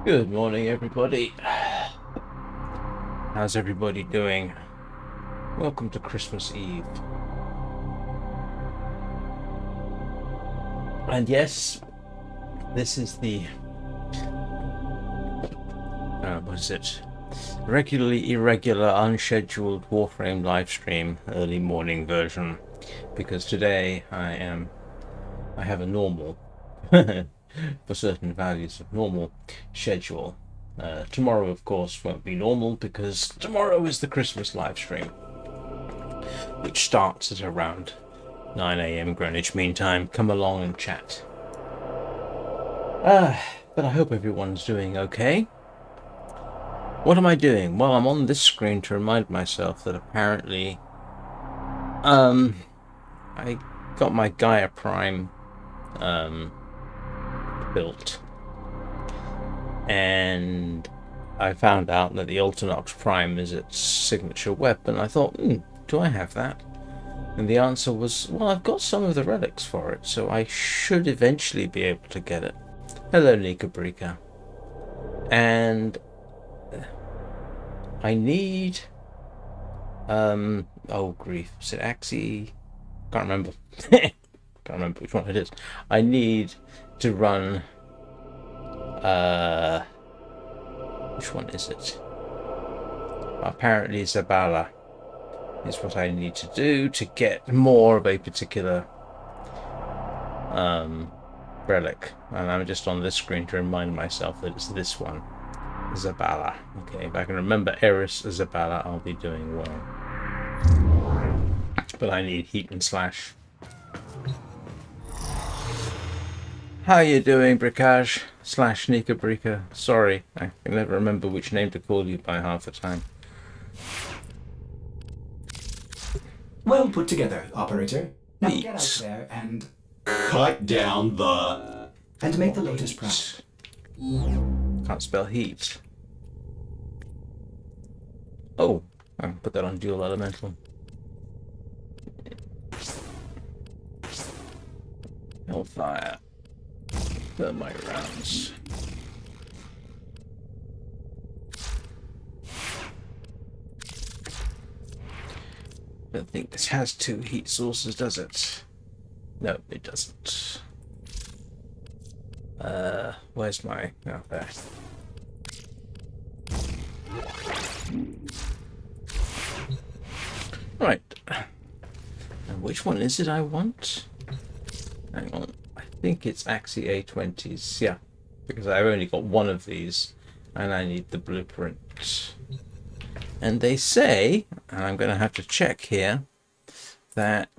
Good morning, everybody. How's everybody doing? Welcome to Christmas Eve. And yes, this is the what is it? Regularly irregular, unscheduled Warframe live stream, early morning version. Because today I have a normal for certain values of normal schedule. Tomorrow, of course, won't be normal because tomorrow is the Christmas live stream, which starts at around 9 a.m. Greenwich Mean Time. Come along and chat. But I hope everyone's doing okay. What am I doing? Well, I'm on this screen to remind myself that apparently I got my Gaia Prime built, and I found out that the Ultinox Prime is its signature weapon. I thought, do I have that? And the answer was, well, I've got some of the relics for it, so I should eventually be able to get it. Hello, Nika Brika. And I need oh grief, is it Axie? Can't remember. Can't remember which one it is. I need to run which one is it? Apparently Zabala is what I need to do to get more of a particular relic, and I'm just on this screen to remind myself that it's this one, Zabala. Okay, if I can remember Eris Zabala, I'll be doing well. But I need heat and slash. How you doing, Bricage / Nika Brika? Sorry, I can never remember which name to call you by half the time. Well put together, operator. Now get out there and cut down the... and make the Lotus proud. Can't spell heat. Oh, I can put that on dual elemental. Hellfire. Thermite rounds. Don't think this has 2 heat sources, does it? No, it doesn't. Where's my... oh, there. Right. And which one is it I want? Hang on. I think it's Axie A20s. Yeah. Because I've only got one of these. And I need the blueprint. And they say, and I'm going to have to check here, that...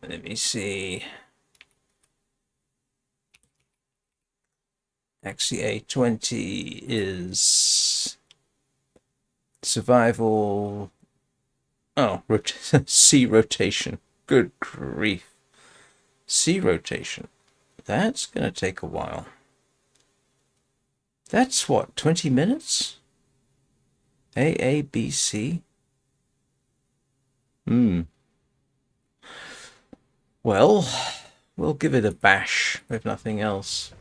let me see. Axie A20 is survival. Oh, C rotation. Good grief. C rotation. That's going to take a while. That's what, 20 minutes? AABC? Well, we'll give it a bash, if nothing else.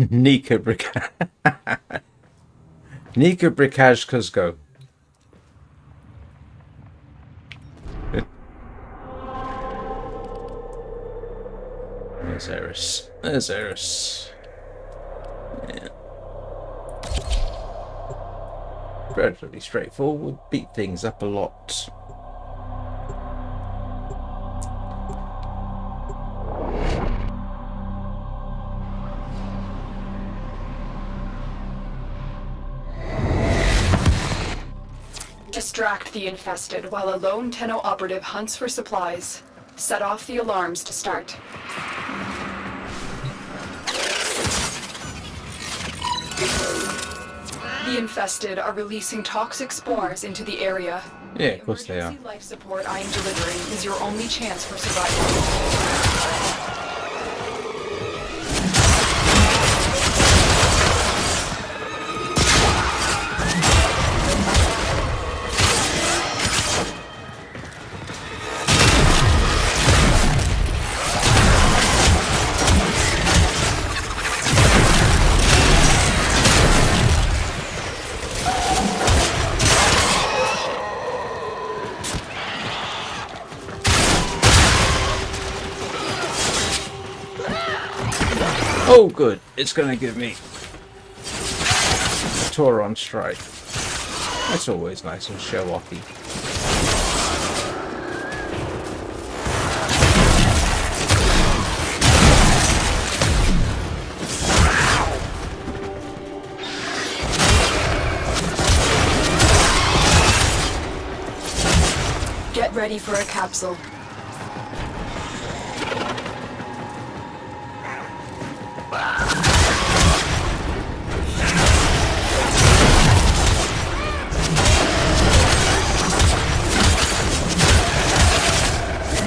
Nika Bricage. Nika Bricage Kuzgo. There's Eris. There's Eris. Yeah. Relatively straightforward. Beat things up a lot. Distract the infested while a lone Tenno operative hunts for supplies. Set off the alarms to start. The infested are releasing toxic spores into the area. Yeah, of course they are. The emergency life support I am delivering is your only chance for survival. Oh, good. It's going to give me a Tauron strike. That's always nice and show-offy. Get ready for a capsule.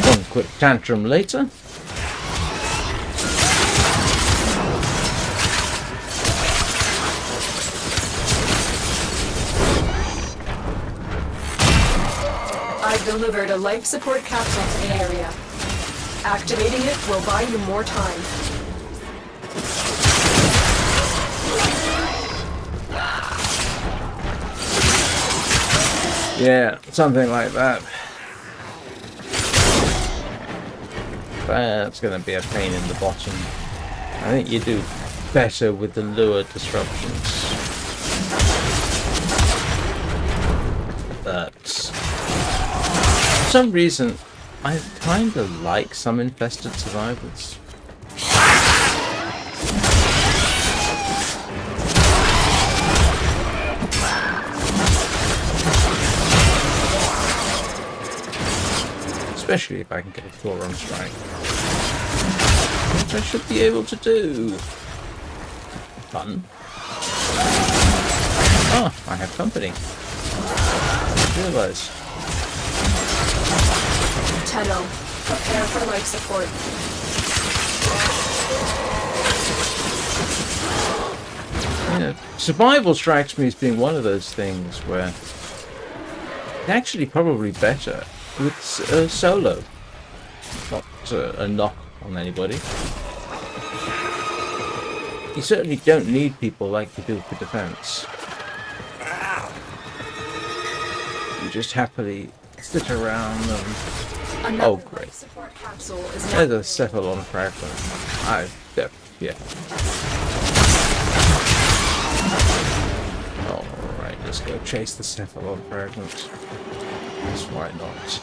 One quick tantrum later. I've delivered a life support capsule to the area. Activating it will buy you more time. Yeah, something like that. That's going to be a pain in the bottom. I think you do better with the lure disruptions. But for some reason, I kind of like some infested survivors. Especially if I can get a Tauron strike. Which I should be able to do. Fun. Oh, I have company. I realize. Tenno, prepare for life support. Yeah, survival strikes me as being one of those things where it's actually probably better with solo. Not a knock on anybody. You certainly don't need people like you do for defense. You just happily sit around and... Oh, great. Support capsule is There's a cephalon fragment. Yeah. Alright, let's go chase the cephalon fragment. That's why not.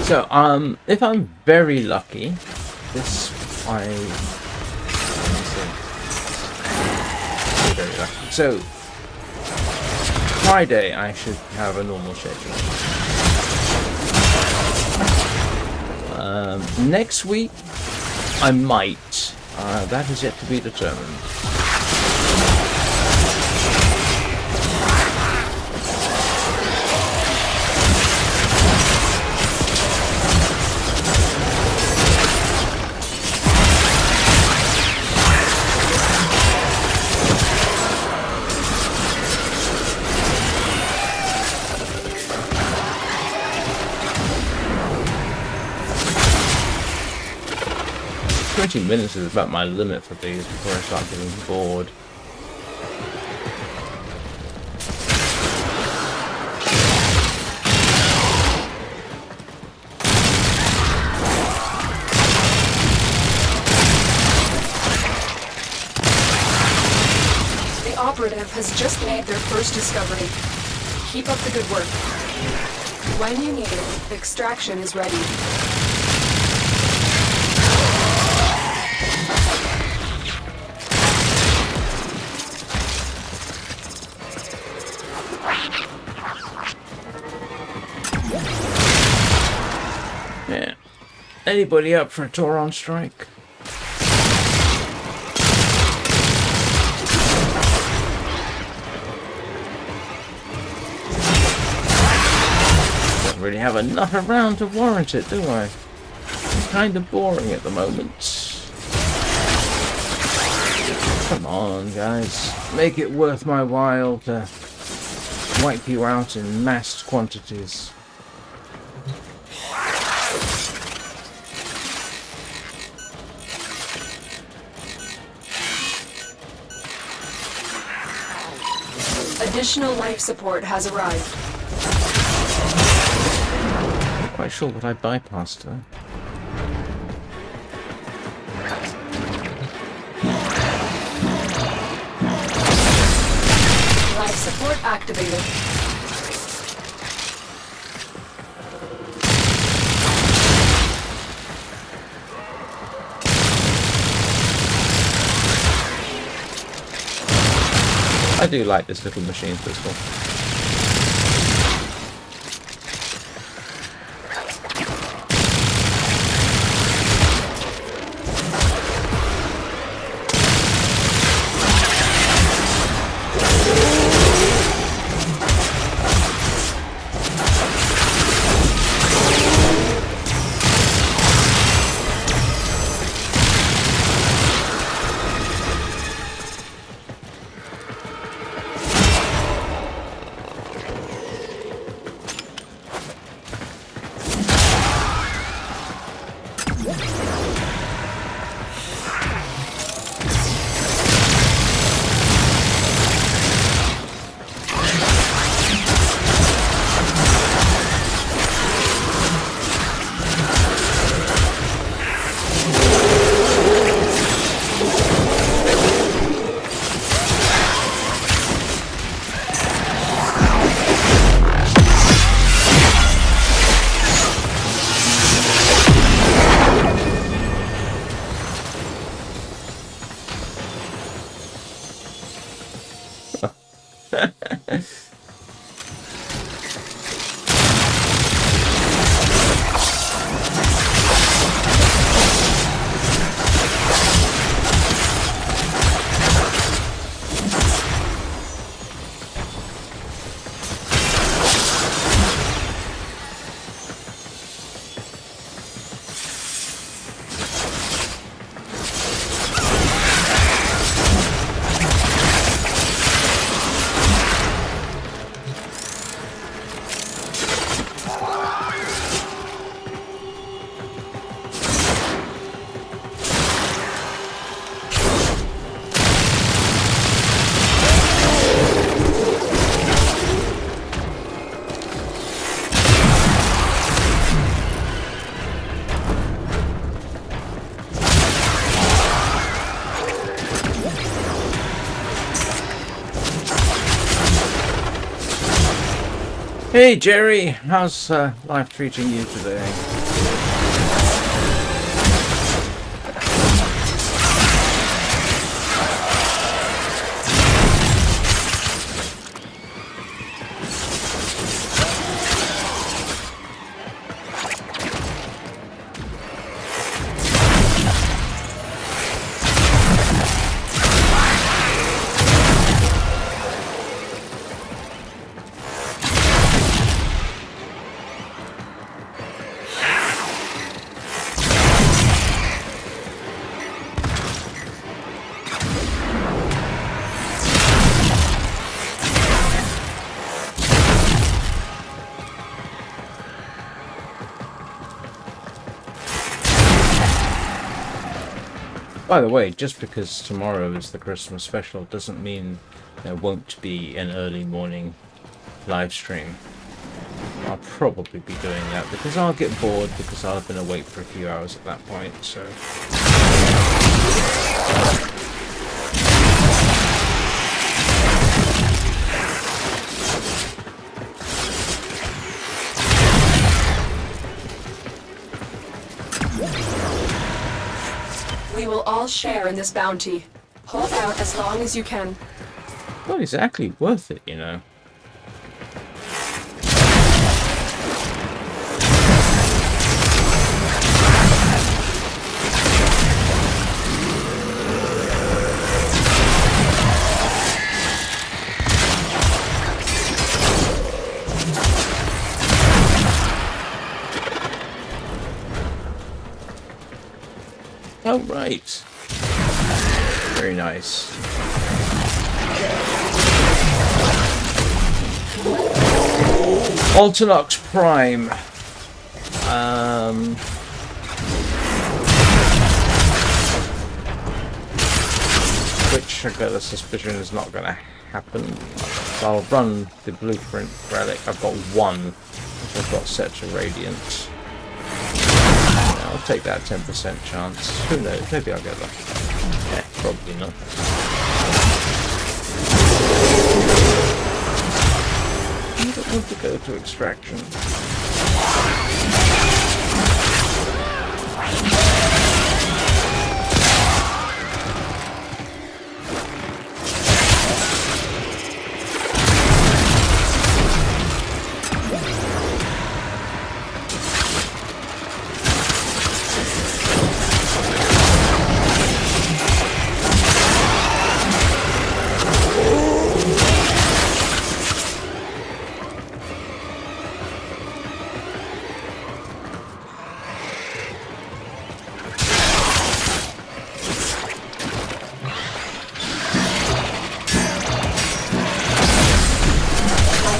So, if I'm very lucky, very lucky. So, Friday I should have a normal schedule. Next week, I might. That is yet to be determined. Minutes is about my limit for these before I start getting bored. The operative has just made their first discovery. Keep up the good work. When you need it, extraction is ready. Yeah. Anybody up for a Tauron strike? really have enough around to warrant it, do I? It's kind of boring at the moment. Come on, guys. Make it worth my while to wipe you out in massed quantities. Additional life support has arrived. Not quite sure what I bypassed there. Life support activated. I do like this little machine pistol. Hey Jerry, how's life treating you today? By the way, just because tomorrow is the Christmas special doesn't mean there won't be an early morning live stream. I'll probably be doing that because I'll get bored because I'll have been awake for a few hours at that point, so... We will all share in this bounty. Hold out as long as you can. Not exactly worth it, you know. Oh, right. Very nice. Alternox Prime. Which I got a suspicion is not going to happen. So I'll run the blueprint relic. I've got one, which I've got set to radiant. I'll take that 10% chance. Who knows? Maybe I'll get lucky. Yeah, probably not. I don't want to go to extraction.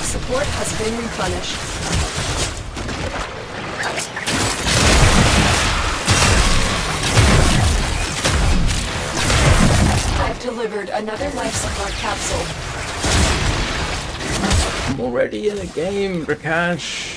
Support has been replenished. I've delivered another life support capsule. I'm already in a game, Rakash.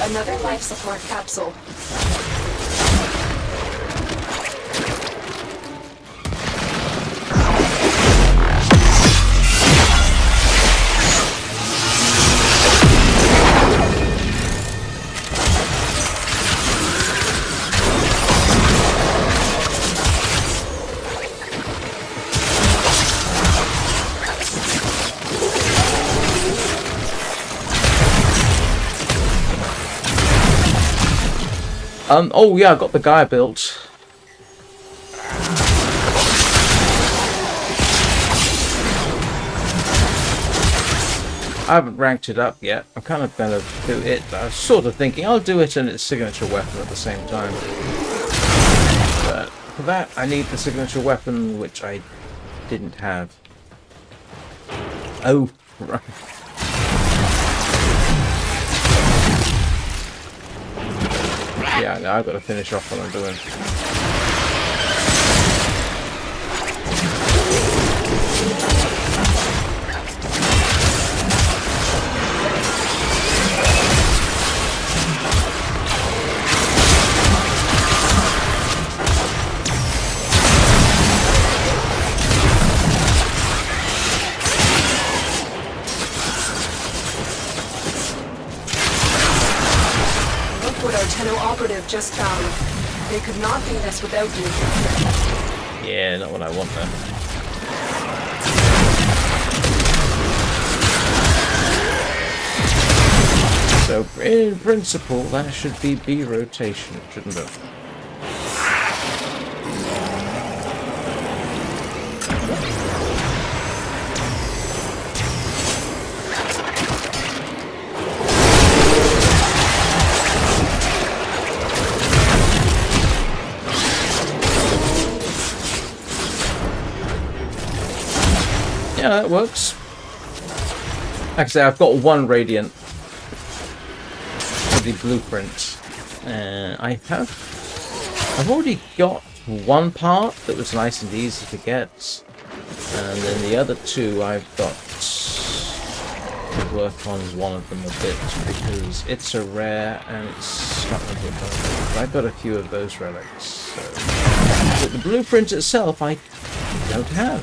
Another life support capsule. Oh yeah, I got the guy built. I haven't ranked it up yet. I'm kind of going to do it. I was sort of thinking I'll do it and its signature weapon at the same time. But for that, I need the signature weapon, which I didn't have. Oh, right. Yeah, no, I've got to finish off what I'm doing. What our Tenno operative just found. They could not beat us without you. Yeah, not what I want then. So, in principle, that should be B rotation, shouldn't it? Yeah, that works. Like I say, I've got one Radiant for the blueprint. I've already got one part that was nice and easy to get. And then the other two I've got to work on one of them a bit because it's a rare and it's not a good one. I've got a few of those relics. So. But the blueprint itself I don't have.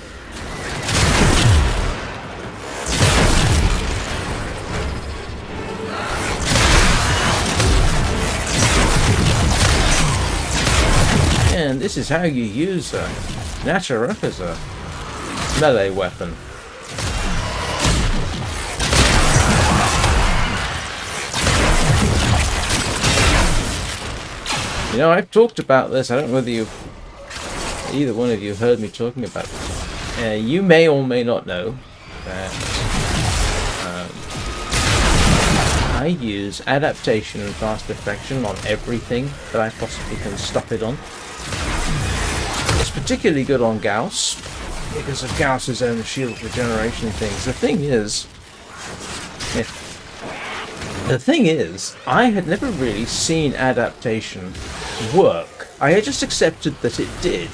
And this is how you use a Nataruk as a melee weapon. You know, I've talked about this. I don't know whether either one of you heard me talking about this. You may or may not know that I use adaptation and fast affection on everything that I possibly can stop it on. It's particularly good on Gauss because of Gauss's own shield regeneration things. The thing is, I had never really seen adaptation work. I had just accepted that it did.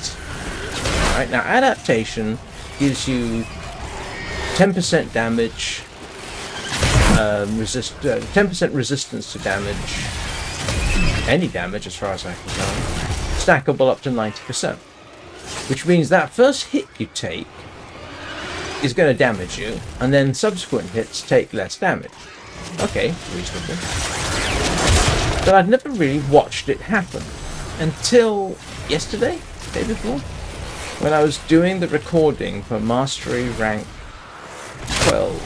Right now, adaptation gives you 10% damage, 10% resistance to damage, any damage as far as I can tell, stackable up to 90%. Which means that first hit you take is going to damage you, and then subsequent hits take less damage. Okay, reasonable. But I'd never really watched it happen until yesterday, day before, when I was doing the recording for Mastery Rank 12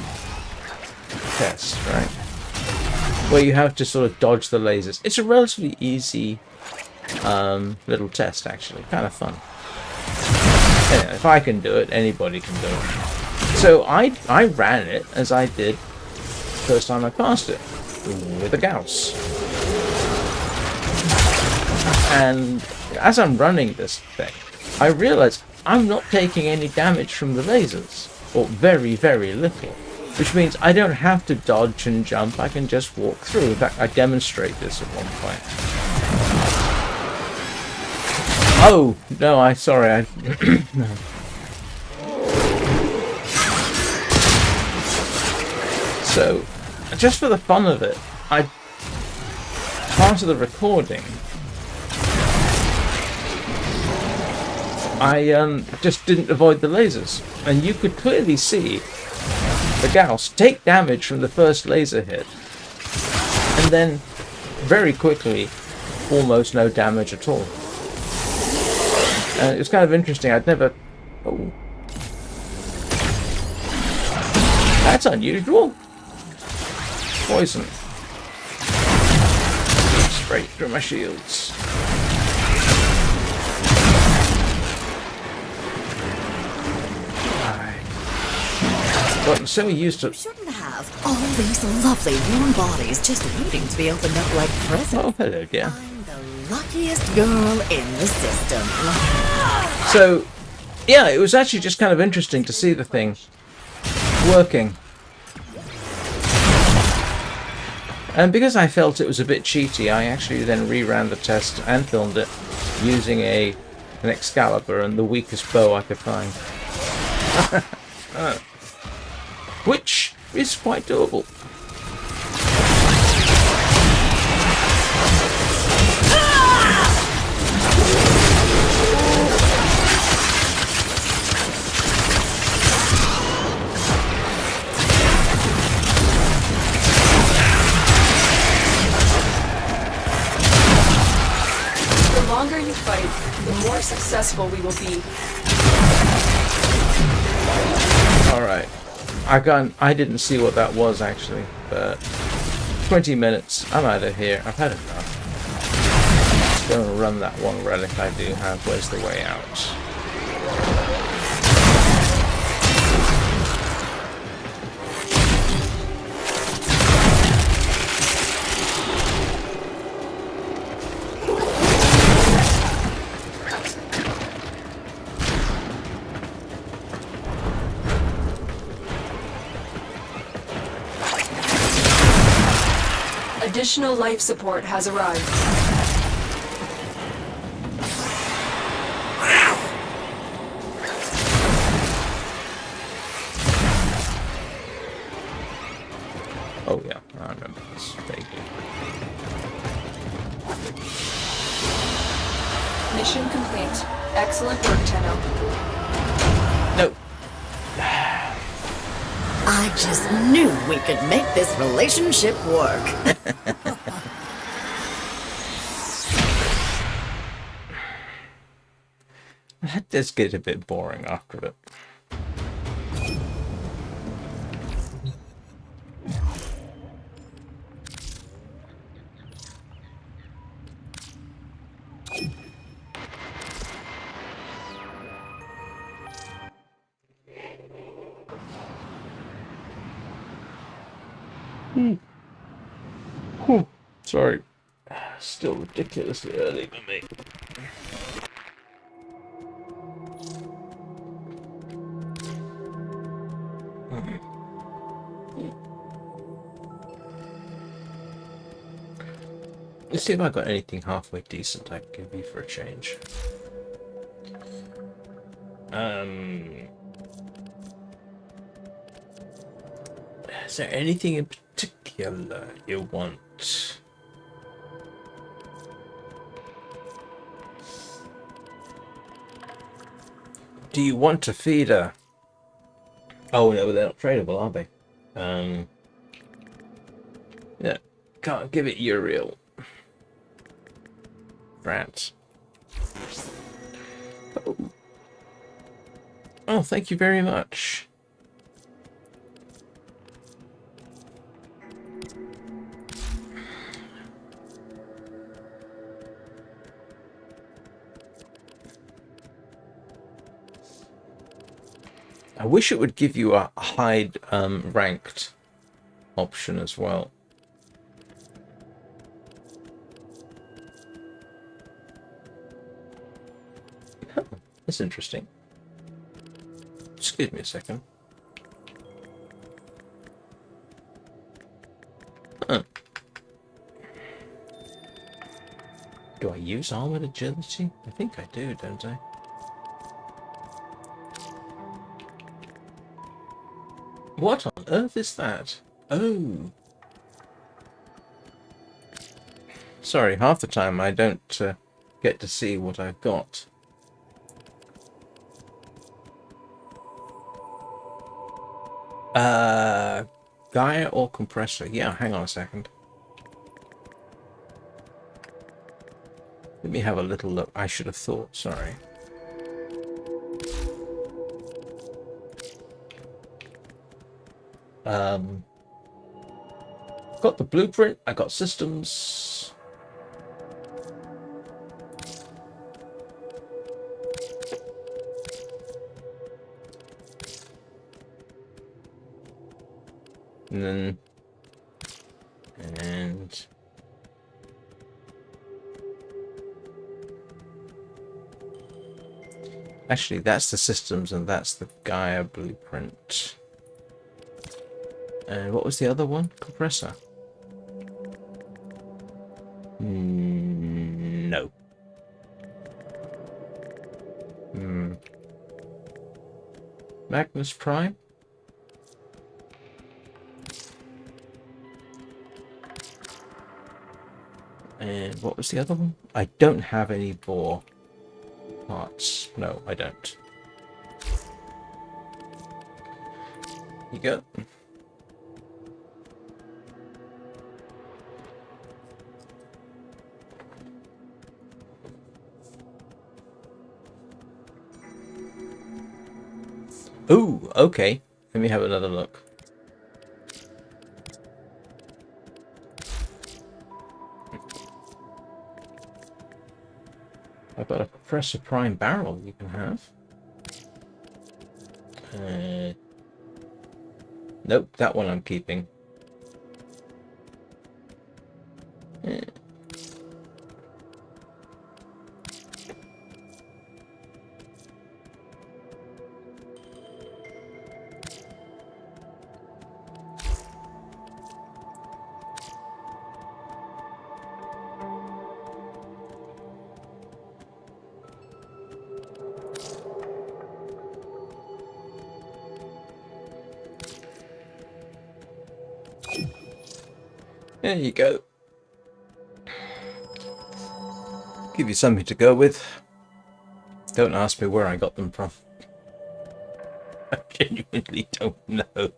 test, right? Where you have to sort of dodge the lasers. It's a relatively easy little test, actually. Kind of fun. Anyway, if I can do it, anybody can do it. So I ran it as I did first time I passed it, with a Gauss. And as I'm running this thing, I realize I'm not taking any damage from the lasers, or very, very little. Which means I don't have to dodge and jump, I can just walk through. In fact, I demonstrate this at one point. Oh, no, sorry, no. So, just for the fun of it, part of the recording, I just didn't avoid the lasers. And you could clearly see the Gauss take damage from the first laser hit, and then very quickly, almost no damage at all. It's kind of interesting. I'd never... Oh. That's unusual. Poison. Straight through my shields. I've gotten so used to... You shouldn't have all these lovely warm bodies just waiting to be opened up like presents. Oh, hello, dear. I'm the luckiest girl in the system. So, yeah, it was actually just kind of interesting to see the thing working. And because I felt it was a bit cheaty, I actually then reran the test and filmed it using an Excalibur and the weakest bow I could find. Which is quite doable. The longer you fight, the more successful we will be. Alright. I didn't see what that was actually, but 20 minutes. I'm out of here. I've had enough. Let's go and run that one relic I do have. Where's the way out? Additional life support has arrived. Oh yeah, I remember this vaguely. Mission complete. Excellent work, Tenno. No. I just knew we could make this relationship work. That does get a bit boring after it. Sorry. Still ridiculously early for me. Let's see if I got anything halfway decent I can give you for a change. Is there anything in particular you want? Do you want a feeder? Oh no, they're not tradable, are they? Yeah, can't give it Uriel. Rats. Oh, thank you very much. I wish it would give you a hide ranked option as well. Oh, that's interesting. Excuse me a second. Huh. Do I use armored agility? I think I do, don't I? What on earth is that? Oh. Sorry, half the time I don't get to see what I've got. Gaia or compressor? Yeah, hang on a second. Let me have a little look. I should have thought, sorry. Got the blueprint, I got systems. And actually that's the systems and that's the Gaia blueprint. And what was the other one? Compressor. No. Magnus Prime? And what was the other one? I don't have any bore parts. No, I don't. You go. Ooh, okay. Let me have another look. I've got a compressor prime barrel you can have. Nope, that one I'm keeping. There you go. Give you something to go with. Don't ask me where I got them from. I genuinely don't know.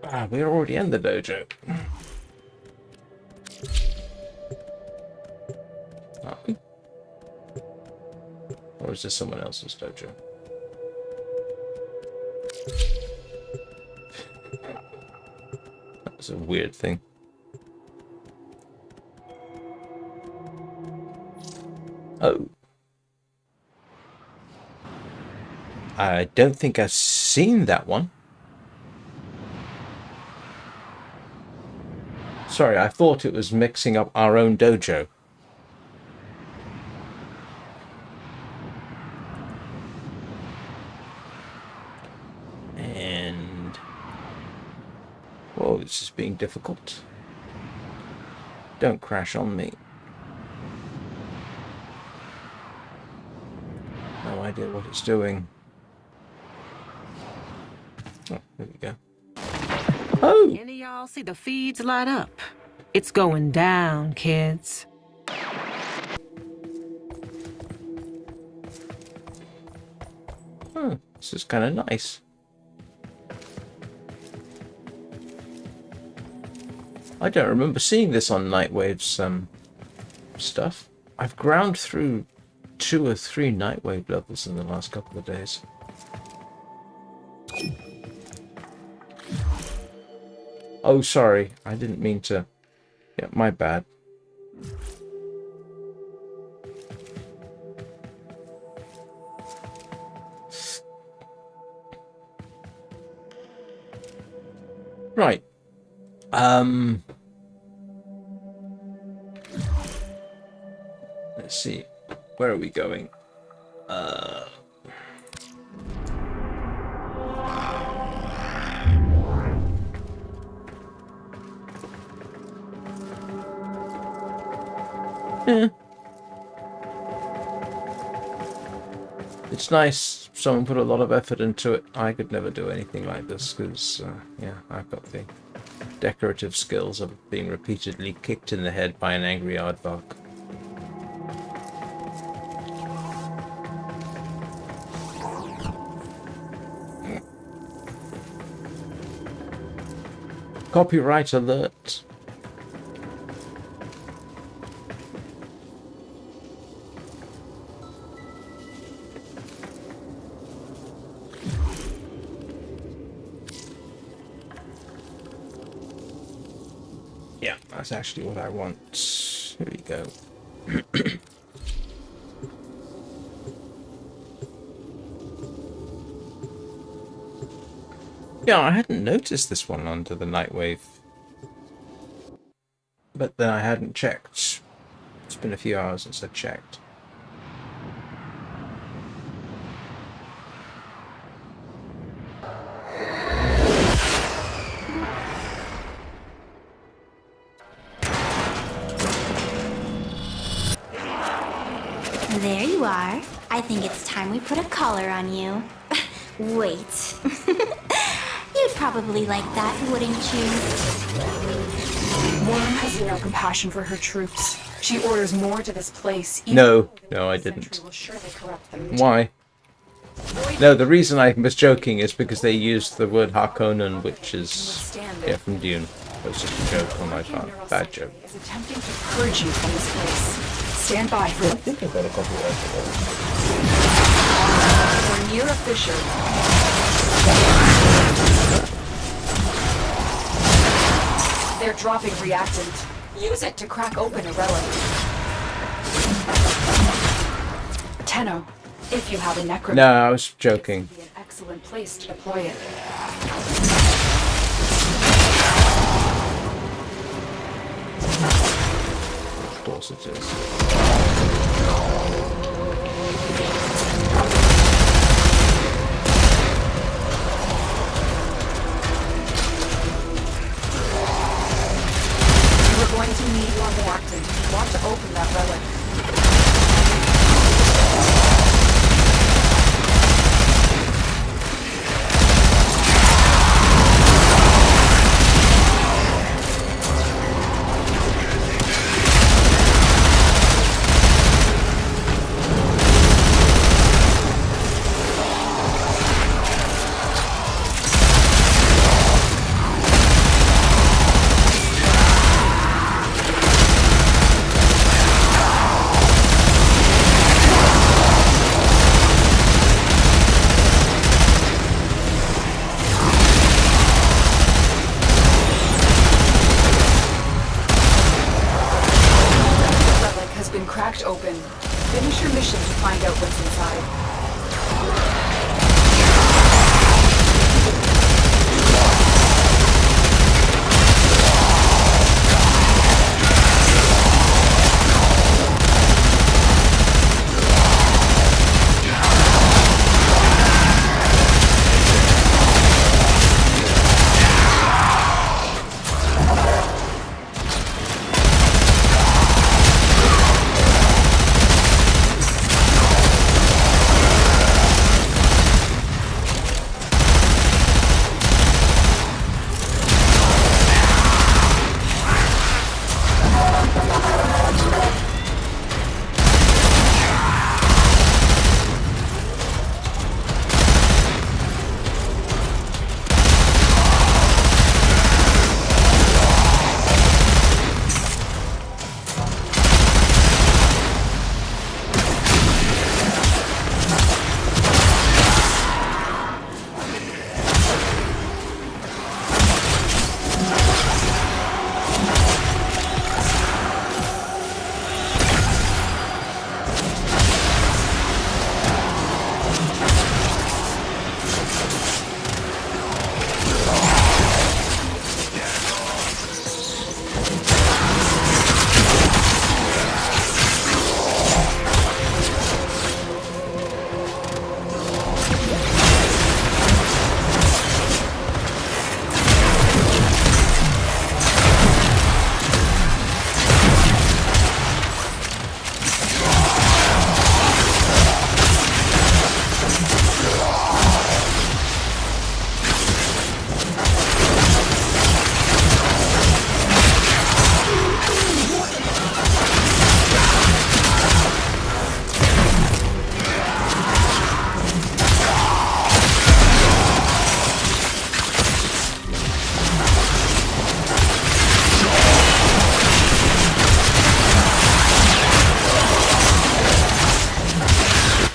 Ah, we're already in the dojo. Are we? Or is this someone else's dojo? That's a weird thing. Oh. I don't think I've seen that one. Sorry, I thought it was mixing up our own dojo. And... whoa, this is being difficult. Don't crash on me. No idea what it's doing. Oh, there we go. Oh! Any of y'all see the feeds light up? It's going down, kids. Oh, this is kind of nice. I don't remember seeing this on Nightwave's stuff. I've ground through 2 or 3 Nightwave levels in the last couple of days. Oh, sorry. I didn't mean to... yeah, my bad. Right. Let's see. Where are we going? It's nice. Someone put a lot of effort into it. I could never do anything like this because, yeah, I've got the decorative skills of being repeatedly kicked in the head by an angry aardvark. Copyright alert. Yeah, that's actually what I want. Here we go. Yeah, I hadn't noticed this one under the Nightwave. But then I hadn't checked. It's been a few hours since I checked. There you are. I think it's time we put a collar on you. Wait. You'd probably like that, wouldn't you? Worm has no compassion for her troops. She orders more to this place. No, I didn't. Why? No, the reason I was joking is because they used the word Harkonnen, which is from Dune. It was just a joke on my part. Bad joke. Is attempting to purge you from this place. Stand by for I think I've got a couple of We're near a fissure. They're dropping reactant. Use it to crack open a relic. Tenno, if you have a necro. No, I was joking. Be an excellent place to deploy it. Of course it is. We're going to need more reactant. We want to open that relic. cracked open. Finish your mission to find out what's inside.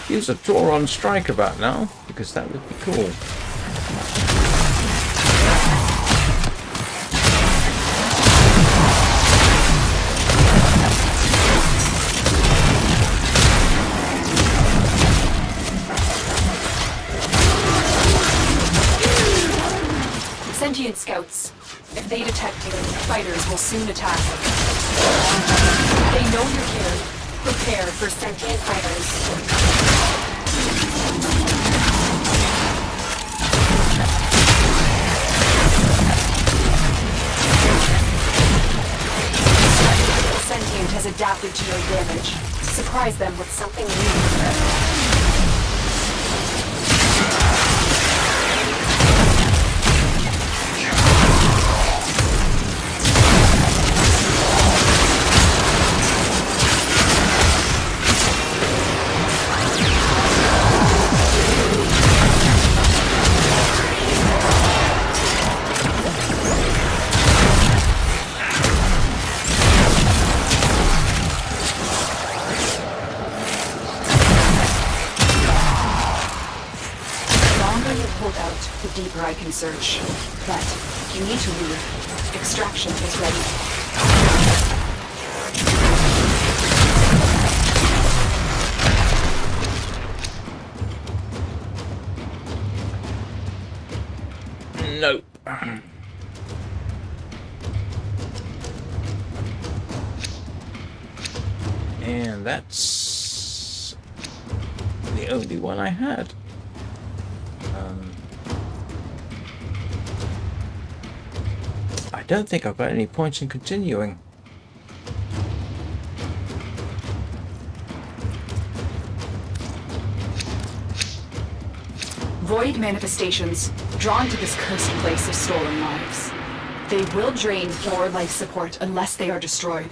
Use a Tauron strike about now, because that would be cool. Sentient scouts. If they detect you, fighters will soon attack. They know you're here. Prepare for sentient fighters. Sentient has adapted to your damage. Surprise them with something new. The deeper I can search. But you need to leave. Extraction is ready. No. And that's the only one I had. I don't think I've got any points in continuing. Void manifestations, drawn to this cursed place of stolen lives. They will drain your life support unless they are destroyed.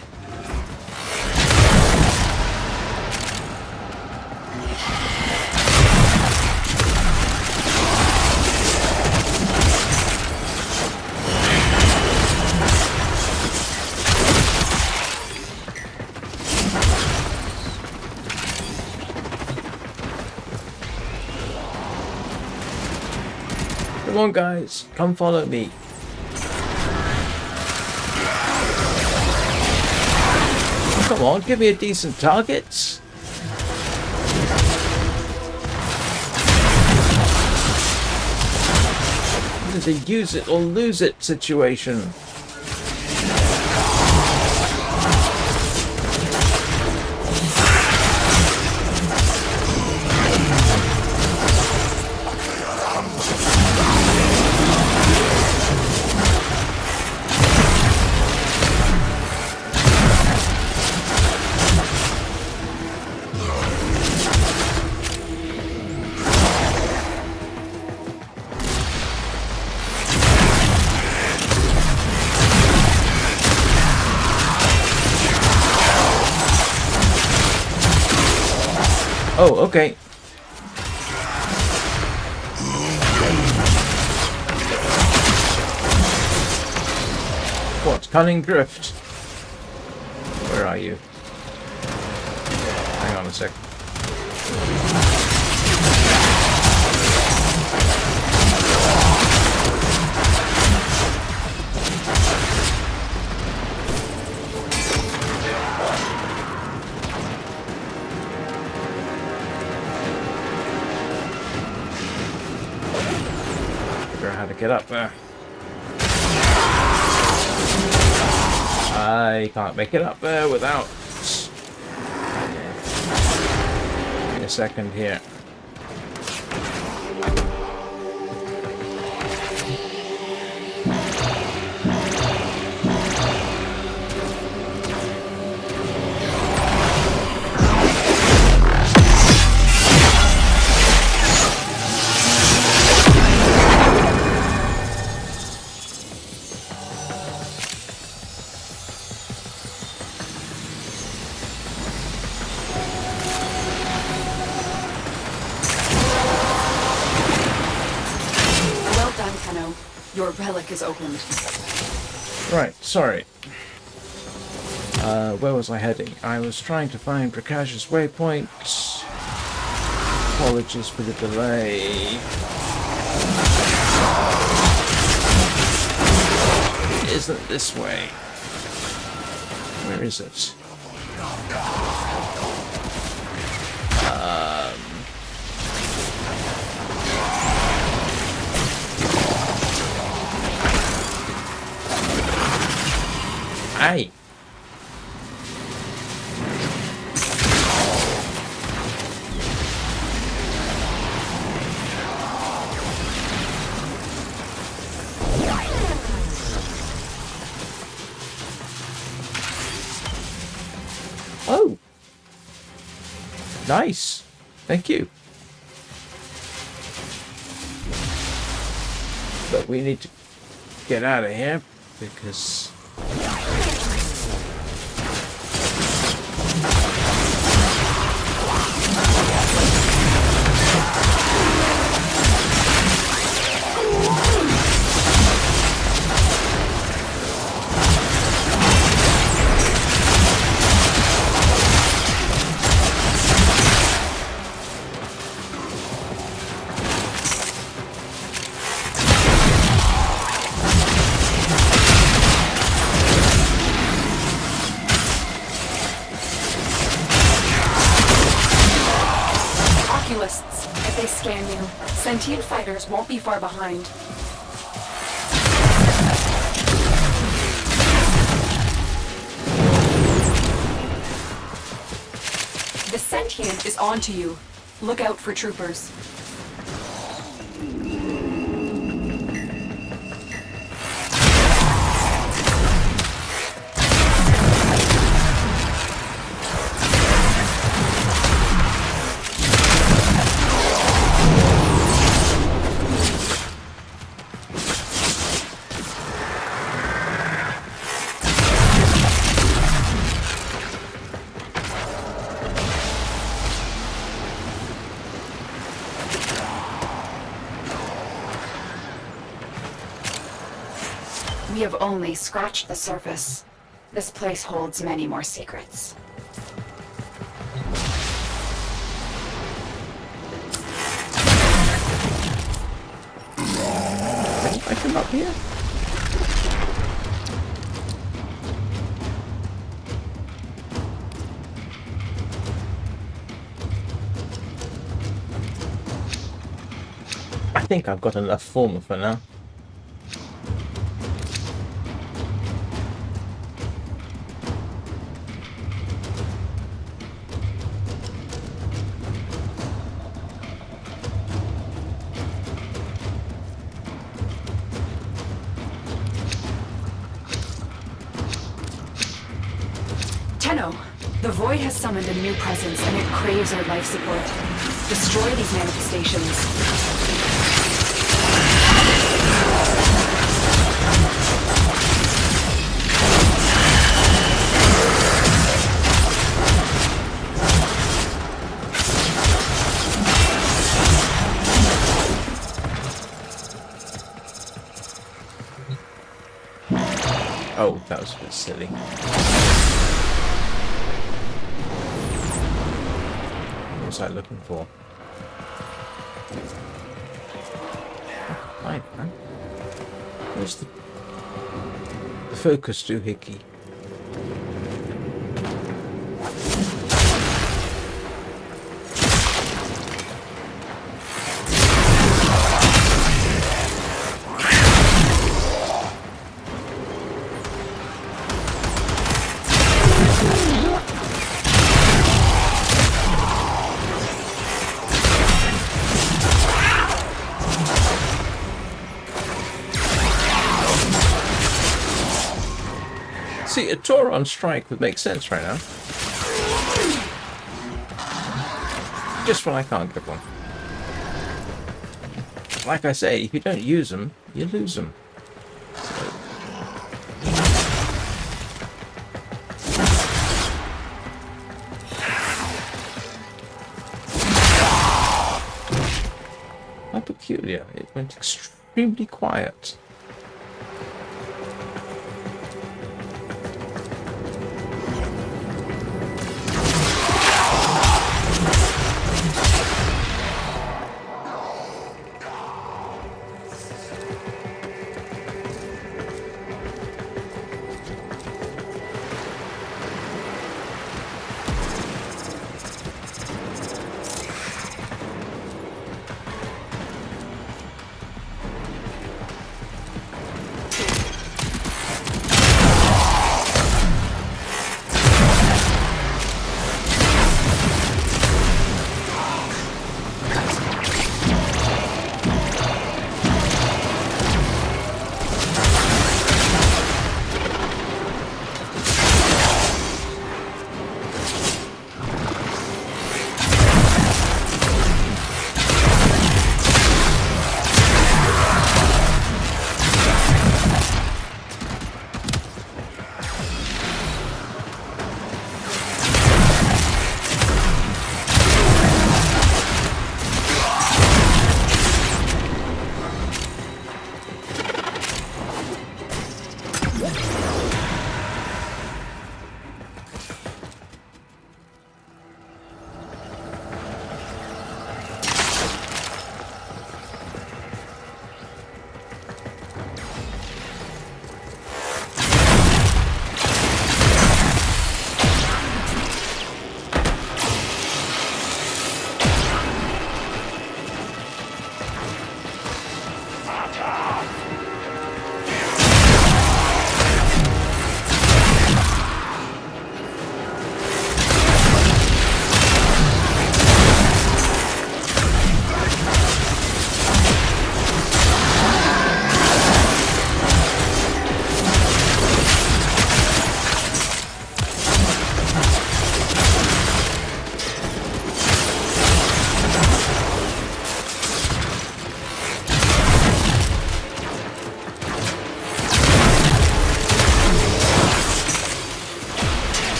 Come on, guys, come follow me. Come Come on, give me a decent target. This is a use it or lose it situation. Oh, okay. What? Cunning drift? Where are you? Hang on a sec. How to get up there. I can't make it up there without... Give me a second here. Your relic is opened. Right, sorry. Where was I heading? I was trying to find Prakash's waypoint. Apologies for the delay. It isn't this way. Where is it? Hey. Oh. Nice. Thank you. But we need to get out of here because... If they scan you, sentient fighters won't be far behind. The sentient is onto you. Look out for troopers. We have only scratched the surface. This place holds many more secrets. I come up here? think I've got enough former for now. Tenno, the Void has summoned a new presence and it craves our life support. Destroy these manifestations. Oh, that was a bit silly. What was I looking for? Right, man. Where's the focus doohickey? See, a Tauron strike would make sense right now. Just when I can't get one. Like I say, if you don't use them, you lose them. How peculiar. It went extremely quiet.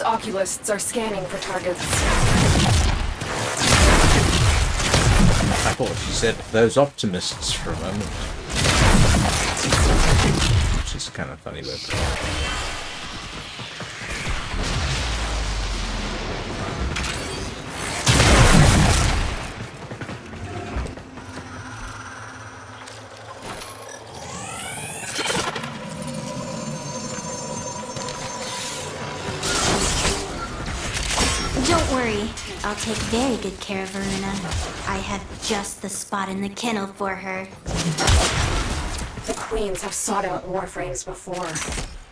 oculists are scanning for targets. I thought she said those optimists for a moment. Which is kind of funny, but... Don't worry, I'll take very good care of Varuna. I have just the spot in the kennel for her. The queens have sought out Warframes before.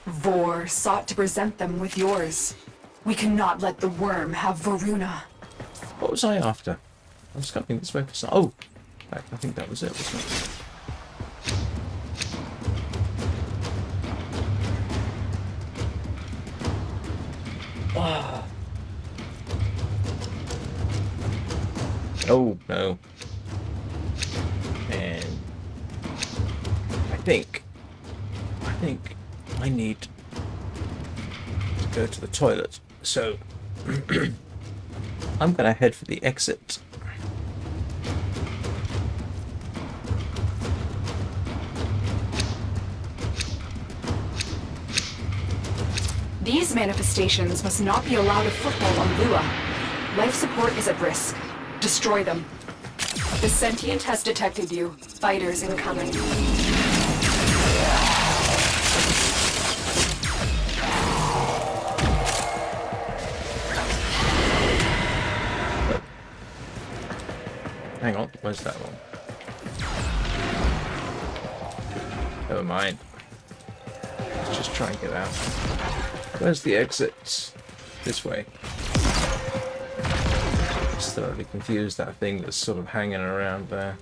Vor sought to present them with yours. We cannot let the worm have Varuna. What was I after? I was coming this way for some... Oh! I think that was it, wasn't it? Ah. Oh, no. And... I think I need to go to the toilet. So... I'm gonna head for the exit. These manifestations must not be allowed a foothold on Lua. Life support is at risk. Destroy them. The sentient has detected you. Fighters incoming. Hang on, where's that one? Never mind. Let's just try and get out. Where's the exit? This way. Just thoroughly confused, that thing that's sort of hanging around there.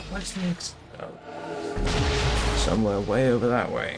Where's the exit? Oh. Somewhere way over that way.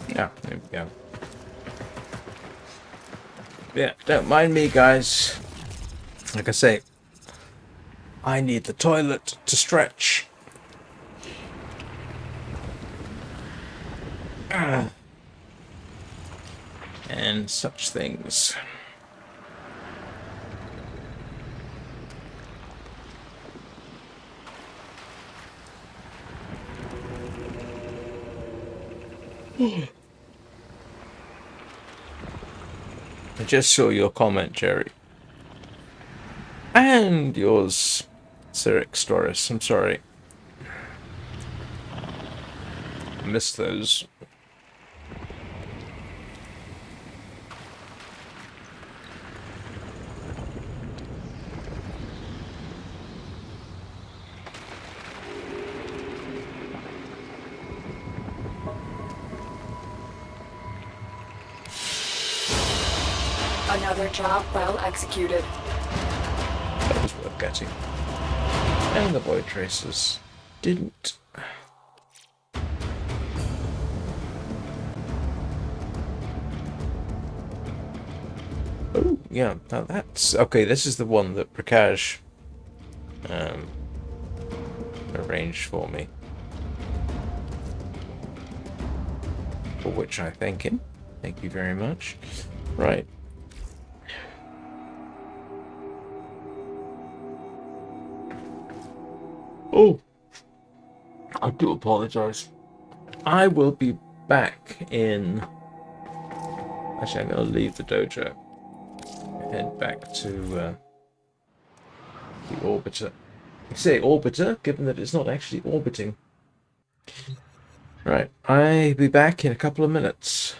Yeah, there we go. Yeah, don't mind me, guys. Like I say, I need the toilet to stretch. And such things. I just saw your comment, Jerry. And yours, Cyric Storis. I'm sorry. I missed those. Another job well executed. That was worth getting. And the void tracers didn't. Oh, yeah, now that's... Okay, this is the one that Prakash arranged for me. For which I thank him. Thank you very much. Right. Oh, I do apologize. I will be back in... Actually, I'm going to leave the dojo. Head back to the orbiter. I say orbiter, given that it's not actually orbiting. Right, I'll be back in a couple of minutes.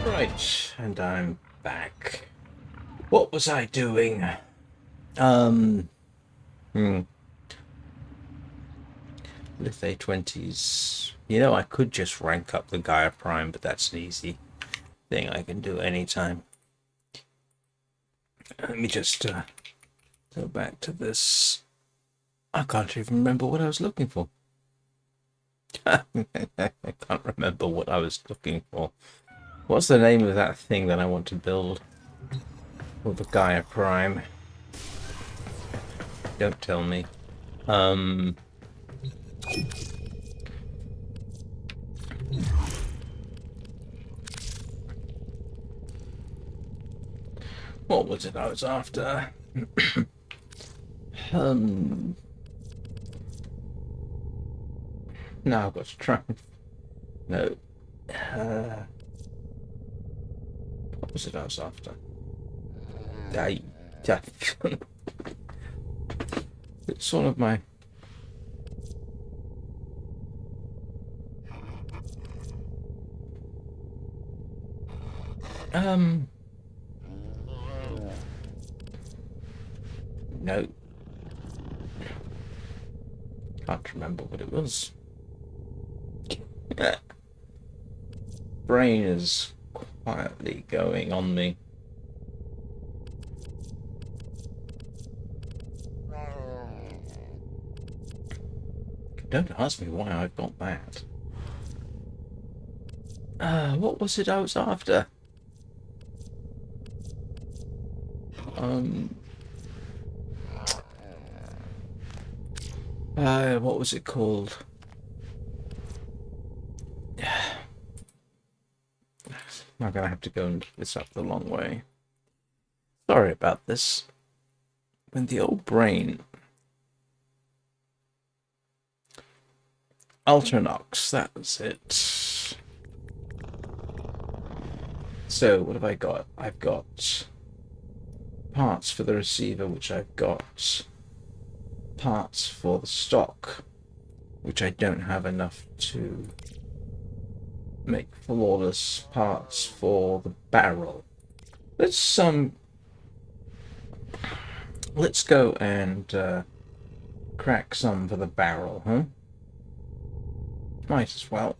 Right, and I'm back. What was I doing? Lithe 20s. You know, I could just rank up the Gaia Prime, but that's an easy thing I can do anytime. Let me just go back to this. I can't even remember what I was looking for. I can't remember what I was looking for. What's the name of that thing that I want to build? Or the Gaia Prime? Don't tell me. What was it I was after? Now I've got to try. No. What was it I was after? It's one of my... No. Can't remember what it was. Brain is quietly going on me. Don't ask me why I've got that. What was it I was after? What was it called? I'm gonna have to go and look this up the long way. Sorry about this. When the old brain... Ultranox, that was it. So, what have I got? I've got parts for the receiver, which I've got parts for the stock, which I don't have enough to make flawless parts for the barrel. Let's go and crack some for the barrel, huh? Might as well.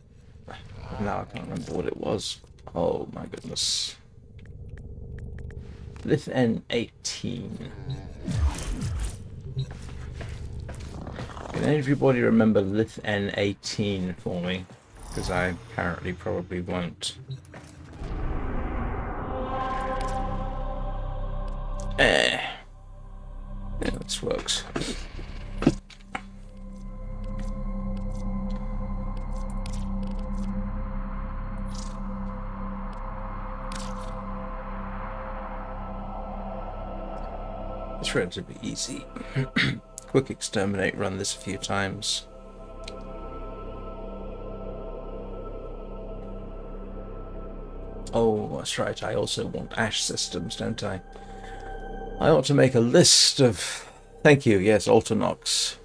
Now I can't remember what it was. Oh my goodness. Lith N18. Can anybody remember Lith N18 for me? Because I apparently probably won't. Yeah, this works. It's relatively easy. Quick exterminate, run this a few times. Oh, that's right, I also want ash systems, don't I? I ought to make a list of... Thank you, yes, Ultranox.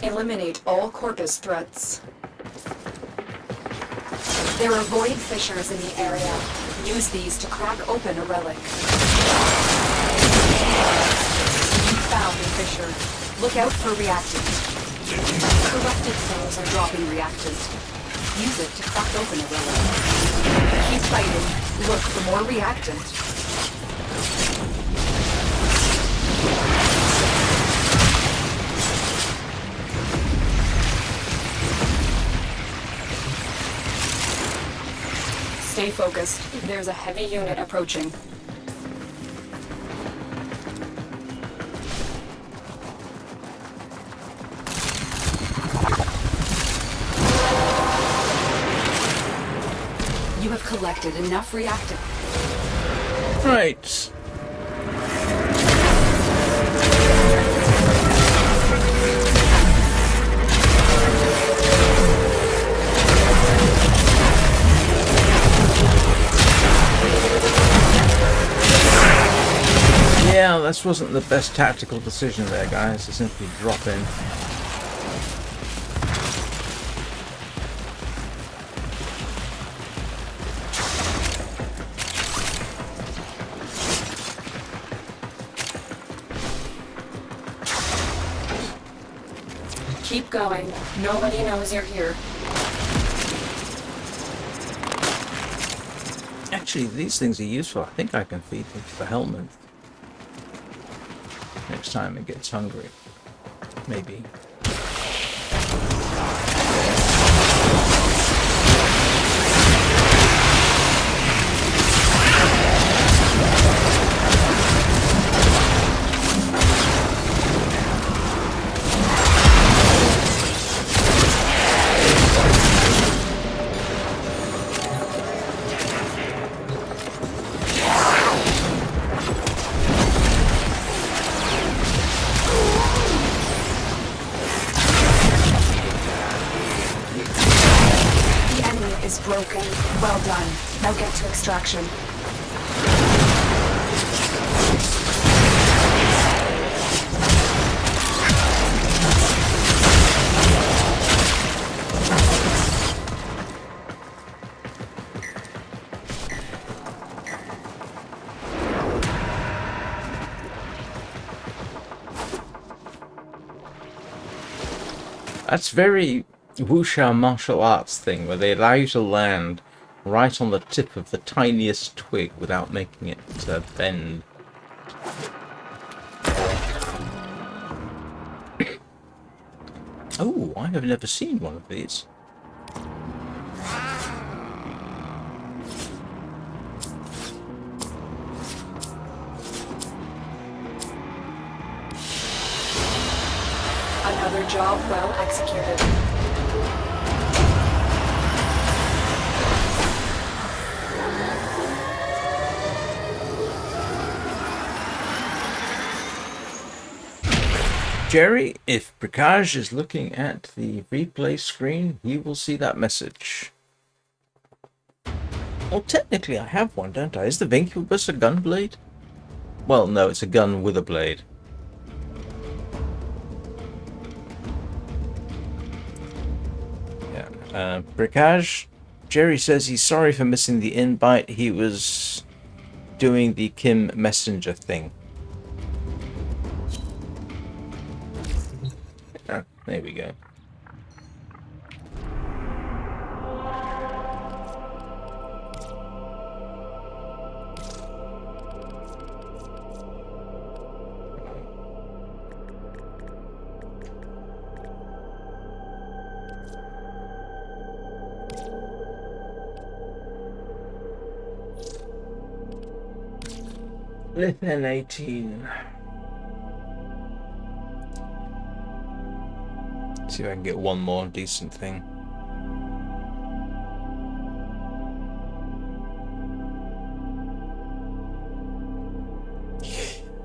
Eliminate all Corpus threats. There are void fissures in the area. Use these to crack open a relic. You found a fissure. Look out for reactant. Corrupted cells are dropping reactant. Use it to crack open a relic. Keep fighting. Look for more reactant. Stay Stay focused. There's a heavy unit approaching. You have collected enough reactive. Right. Yeah, this wasn't the best tactical decision there, guys, to simply drop in. Keep going. Nobody knows you're here. Actually, these things are useful. I think I can feed them to the helmet next time it gets hungry. Maybe. Broken. Well done. Now get to extraction. That's very wuxia martial arts thing, where they allow you to land right on the tip of the tiniest twig without making it bend. Oh, I have never seen one of these. Another job well executed. Jerry, if Prakash is looking at the replay screen, he will see that message. Well, technically I have one, don't I? Is the Vincubus a gun blade? Well, no, it's a gun with a blade. Yeah. Prakash, Jerry says he's sorry for missing the invite. He was doing the Kim Messenger thing. There we go. Lithin 18. See if I can get one more decent thing.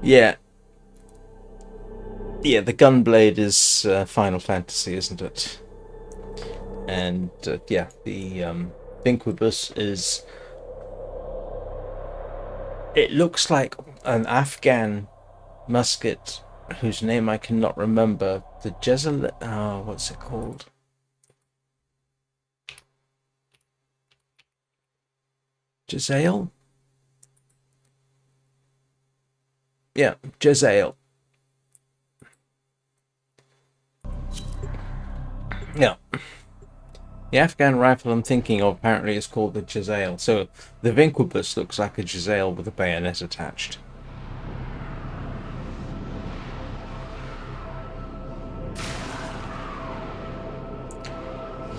Yeah. Yeah, the Gunblade is Final Fantasy, isn't it? And yeah, the Incubus is... It looks like an Afghan musket whose name I cannot remember. The Jezal... Oh, what's it called? Jezal? Yeah, Jezal. Yeah. The Afghan rifle I'm thinking of apparently is called the Jezal. So the Vincubus looks like a Jezal with a bayonet attached.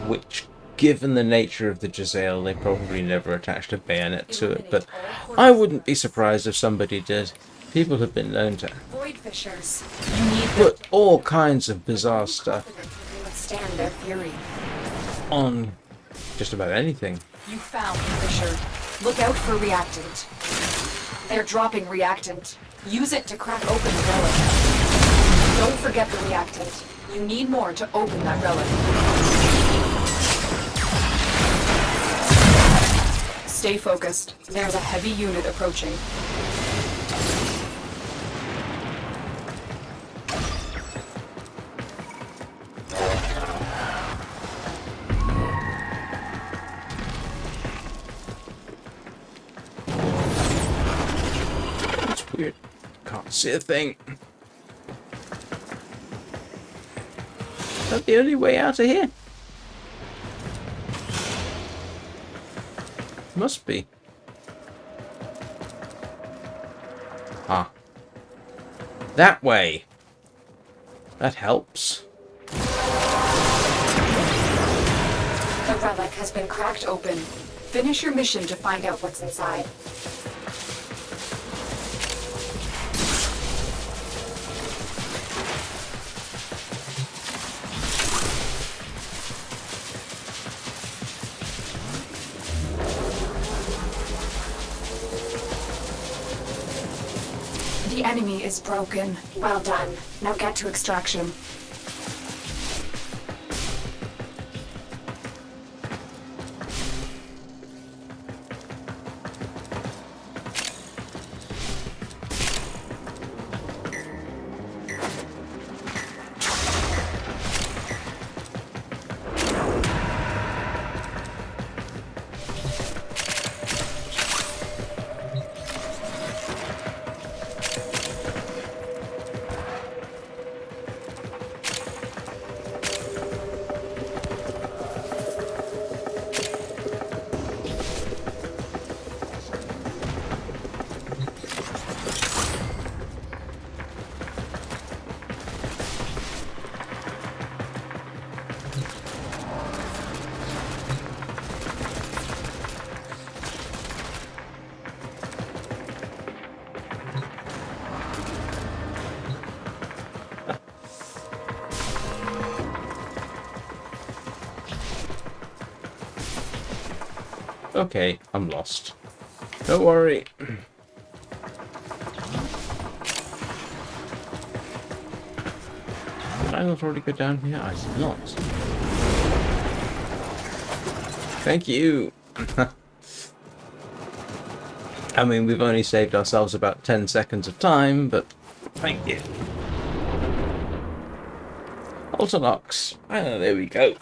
Which given the nature of the Giselle, they probably never attached a bayonet to it, but I wouldn't be surprised if somebody did. People have been known to Void fissures. You need put all kinds of bizarre stuff to withstand their fury. on just about anything. You found the fissure. Look out for reactant. They're dropping reactant. Use it to crack open the relic. Don't forget the reactant. You need more to open that relic. Stay focused. There's a heavy unit approaching. It's weird. Can't see a thing. Is that the only way out of here? Must be. Ah. That way. That helps. The relic has been cracked open. Finish your mission to find out what's inside. The enemy is broken. Well done. Now get to extraction. Okay, I'm lost. Don't worry. Did I not already go down here? I did not. Thank you. I mean, we've only saved ourselves about 10 seconds of time, but thank you. Autolocks. Ah, there we go.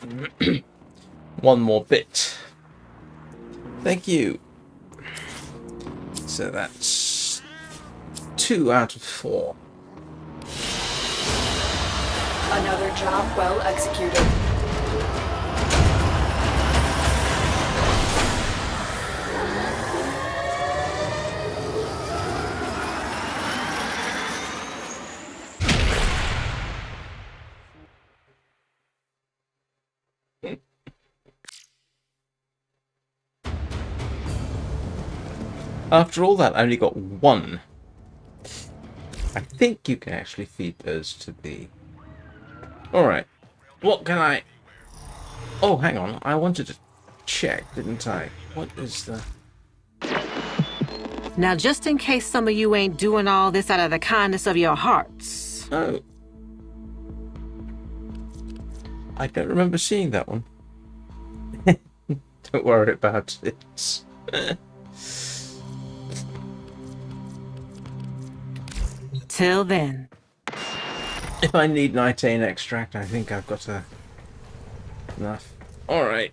One more bit. Thank you. So that's 2 out of 4. Another job well executed. After all that, I only got 1. I think you can actually feed those to the... Alright. What can I... Oh, hang on. I wanted to check, didn't I? What is the... Now, just in case some of you ain't doing all this out of the kindness of your hearts. Oh. I don't remember seeing that one. Don't worry about it. Till then. If I need nitane extract, I think I've got enough. Alright.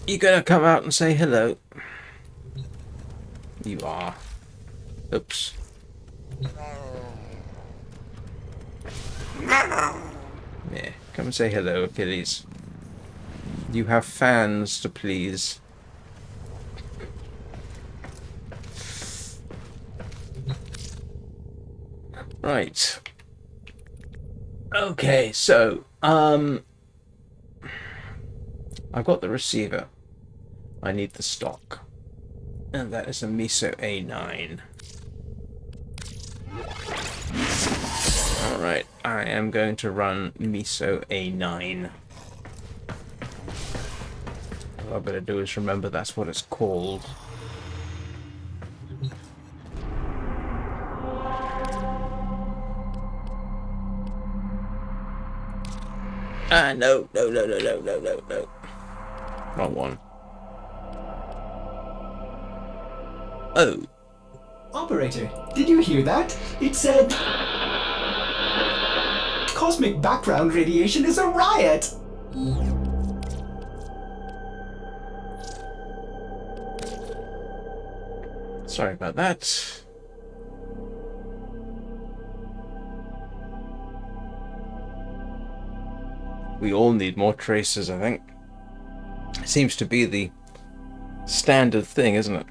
You gonna come out and say hello? You are. Oops. Yeah, come and say hello, Achilles. You have fans to please. Right. I've got the receiver. I need the stock. And that is a Miso A9. Alright, I am going to run Miso A9. All I've got to do is remember that's what it's called. No. Wrong one. Oh. Operator, did you hear that? It said... Cosmic background radiation is a riot! Sorry about that. We all need more tracers, I think. It seems to be the standard thing, isn't it?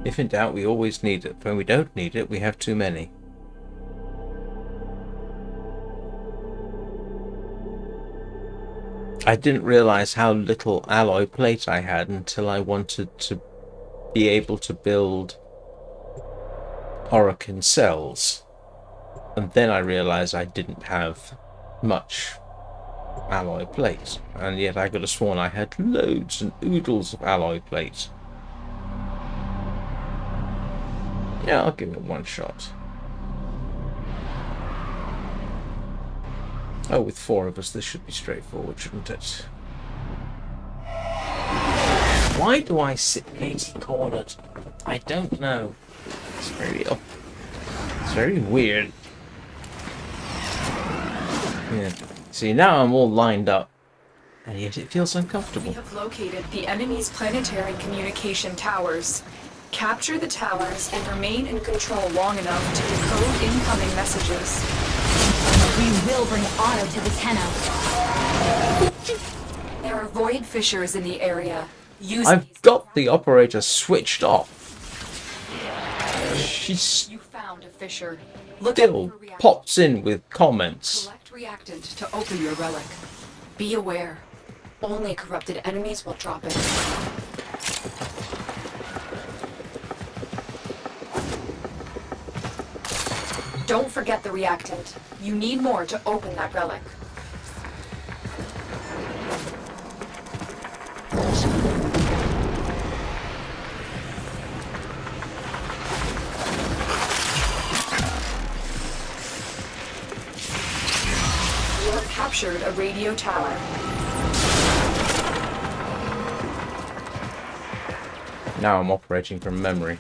If in doubt, we always need it. When we don't need it, we have too many. I didn't realize how little alloy plate I had until I wanted to be able to build Orokin cells. And then I realized I didn't have much alloy plate, and yet I could have sworn I had loads and oodles of alloy plate. Yeah, I'll give it one shot. Oh, with 4 of us, this should be straightforward, shouldn't it? Why do I sit cornered? I don't know. It's very weird. Yeah. See, now I'm all lined up, and yet it feels uncomfortable. We have located the enemy's planetary communication towers. Capture the towers and remain in control long enough to decode incoming messages. We will bring honor to the Tenno. There are void fissures in the area. Use I've these got the operator switched off. She's You found a fissure. Look still out for reactant. pops in with comments. Collect reactant to open your relic. Be aware. Only corrupted enemies will drop it. Don't forget the reactant. You need more to open that relic. You have captured a radio tower. Now I'm operating from memory.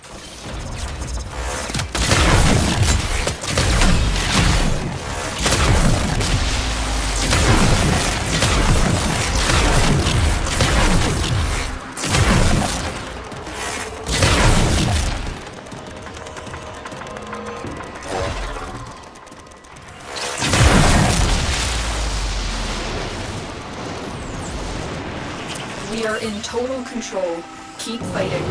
We are in total control. Keep fighting.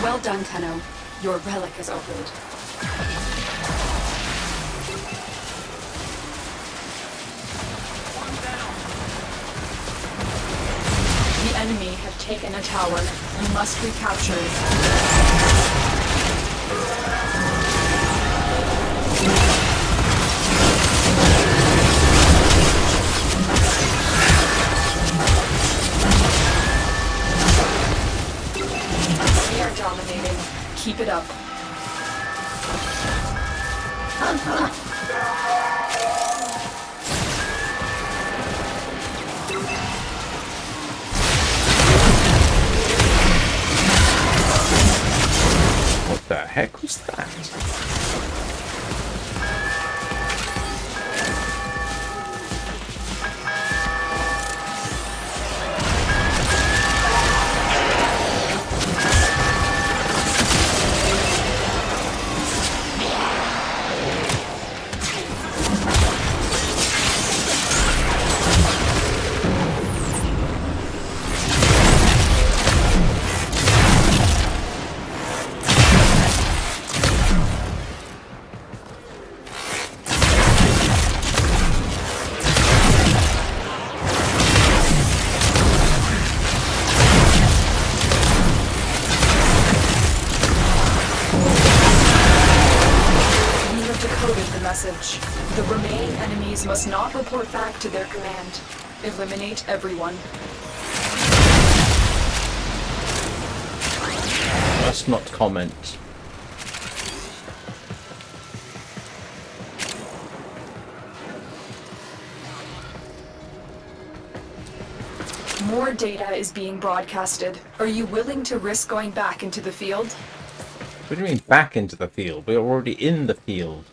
Well done, Tenno. Your relic is opened. The enemy have taken in a tower. You must recapture it. We are dominating. Keep it up. What the heck was that? Message. The remaining enemies must not report back to their command. Eliminate everyone. Must not comment. More data is being broadcasted. Are you willing to risk going back into the field? What do you mean back into the field? We're already in the field.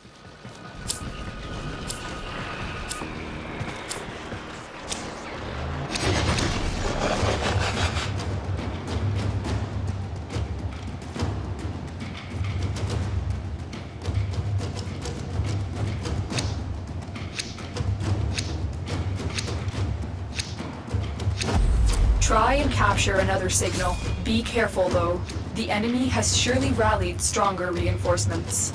Try and capture another signal. Be careful though. The enemy has surely rallied stronger reinforcements.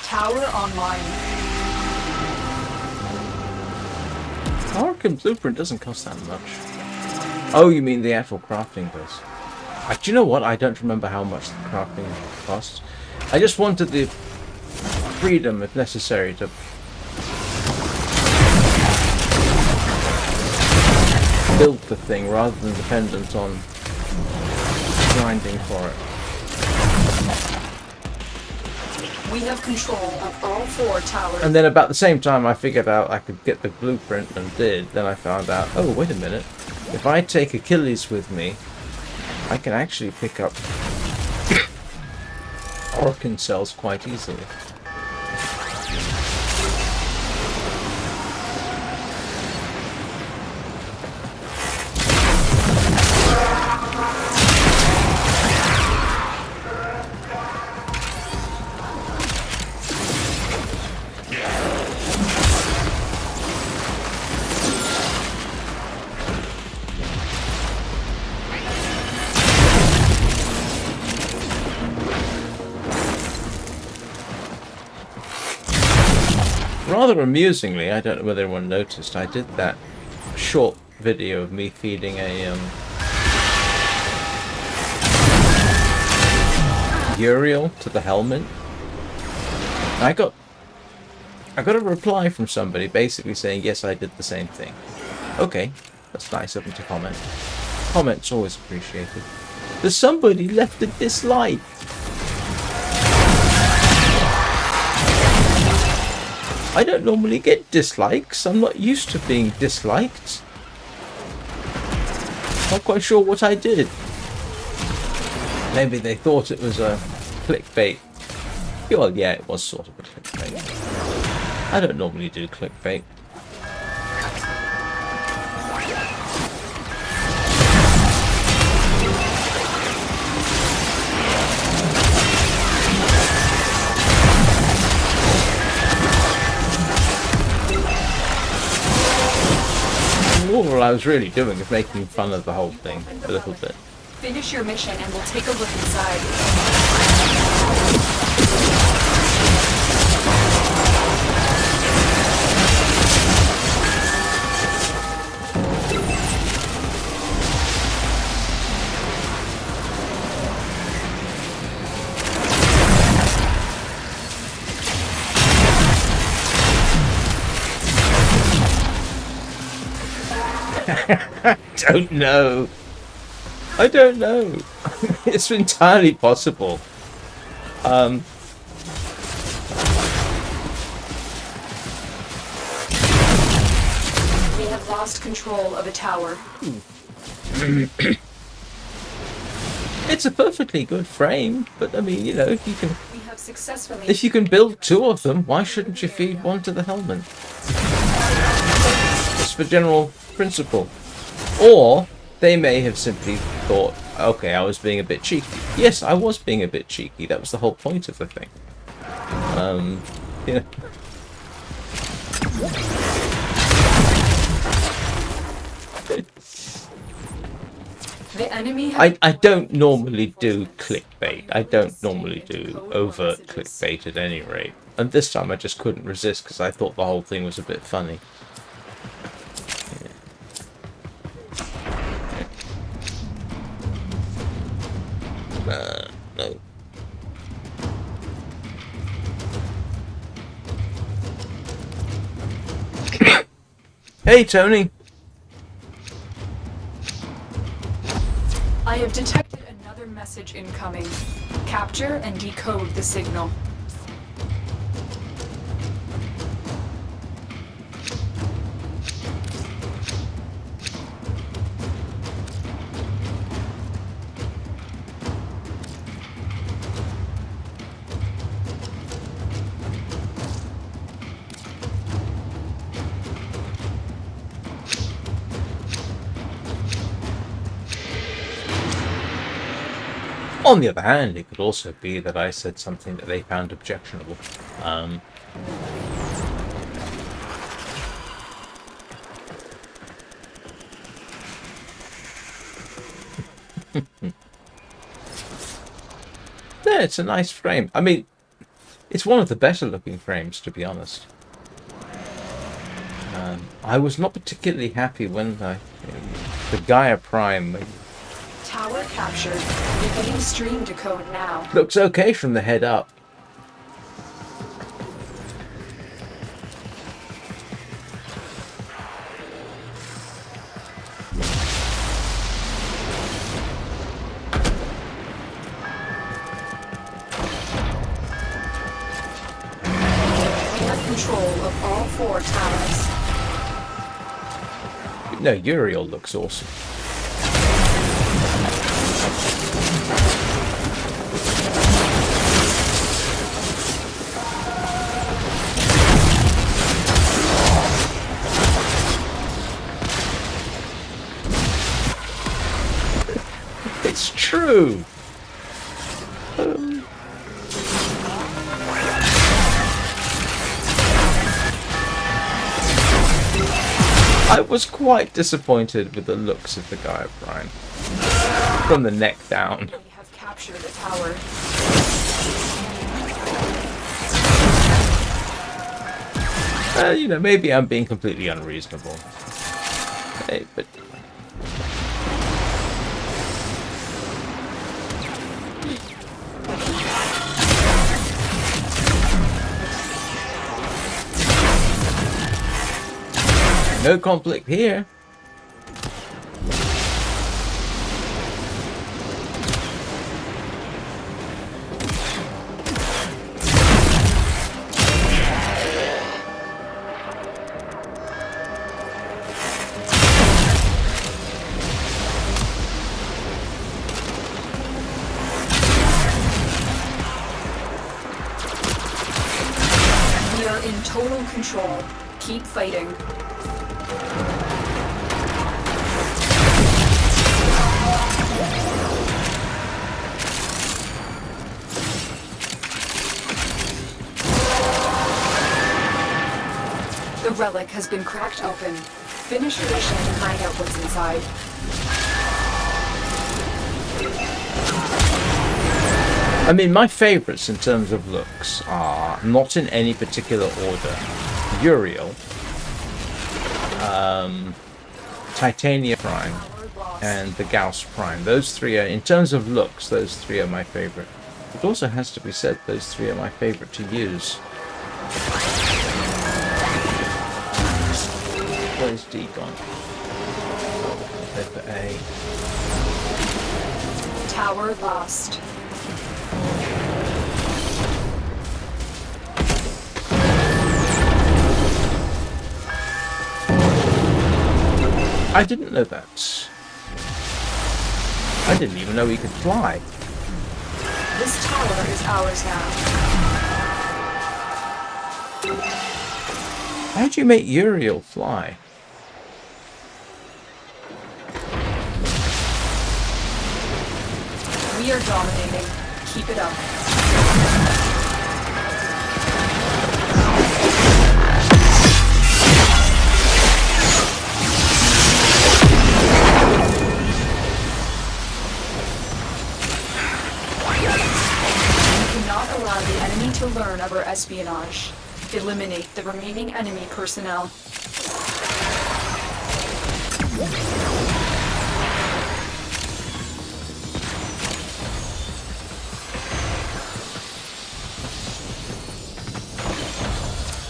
Tower online. Arc and Blueprint doesn't cost that much. Oh, you mean the actual crafting does? Do you know what? I don't remember how much the crafting costs. I just wanted the freedom, if necessary, to build the thing rather than dependent on grinding for it. We have control of all 4 towers. And then about the same time I figured out I could get the blueprint and did, then I found out, oh wait a minute, if I take Achilles with me, I can actually pick up Orkin cells quite easily. Rather amusingly, I don't know whether anyone noticed, I did that short video of me feeding a Uriel to the helmet. I got a reply from somebody basically saying, yes, I did the same thing. Okay, that's nice of them to comment. Comments always appreciated. But somebody left a dislike. I don't normally get dislikes. I'm not used to being disliked. Not quite sure what I did. Maybe they thought it was a clickbait Well, yeah, it was sort of a clickbait. I don't normally do clickbait. All I was really doing is making fun of the whole thing a little bit. Finish your mission and we'll take a look inside. Don't know. I don't know. It's entirely possible. We have lost control of a tower. It's a perfectly good frame, but I mean, you know, if you can We have successfully. if you can build two of them, why shouldn't you feed one to the helmet? Just for general principle. Or they may have simply thought, okay, I was being a bit cheeky. Yes, I was being a bit cheeky. That was the whole point of the thing. You know. The enemy. I don't normally do clickbait. I don't normally do overt clickbait at any rate. And this time I just couldn't resist because I thought the whole thing was a bit funny. No. Hey, Tony. I have detected another message incoming. Capture and decode the signal. On the other hand, it could also be that I said something that they found objectionable. Yeah, it's a nice frame. I mean, it's one of the better looking frames, to be honest. I was not particularly happy when the Gaia Prime Tower captured. Beginning stream decode now. looks okay from the head up. We have control of all 4 towers. No, Uriel looks awesome. It's true. I was quite disappointed with the looks of the Gaia Prime. From the neck down. We have captured the tower. You know, maybe I'm being completely unreasonable. Hey, but... no conflict here. total control. Keep fighting. The relic has been cracked open. Finish your mission and find out what's inside. I mean, my favourites in terms of looks are, not in any particular order, Uriel, Titania Prime, and the Gauss Prime. Those three are, in terms of looks, those three are my favourite. It also has to be said, those three are my favourite to use. Where's D gone? There for A. Tower lost. I didn't know that. I didn't even know he could fly. This tower is ours now. How'd you make Uriel fly? We are dominating. Keep it up. Allow the enemy to learn of our espionage. Eliminate the remaining enemy personnel.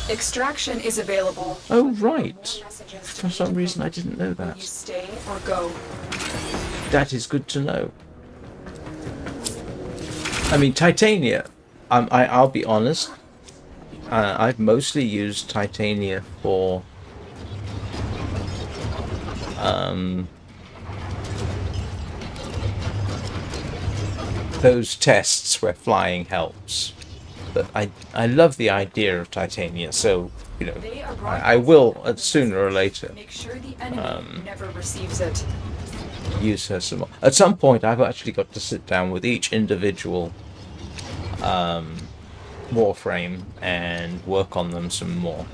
Extraction is available. Oh, right. For some reason I didn't know You that. stay or go. That is good to know. I mean, Titania, I'll be honest, I've mostly used Titania for those tests where flying helps. But I love the idea of Titania, so, you know, I will, sooner or later, Make sure the enemy never receives it. use her some more. At some point, I've actually got to sit down with each individual Warframe and work on them some more.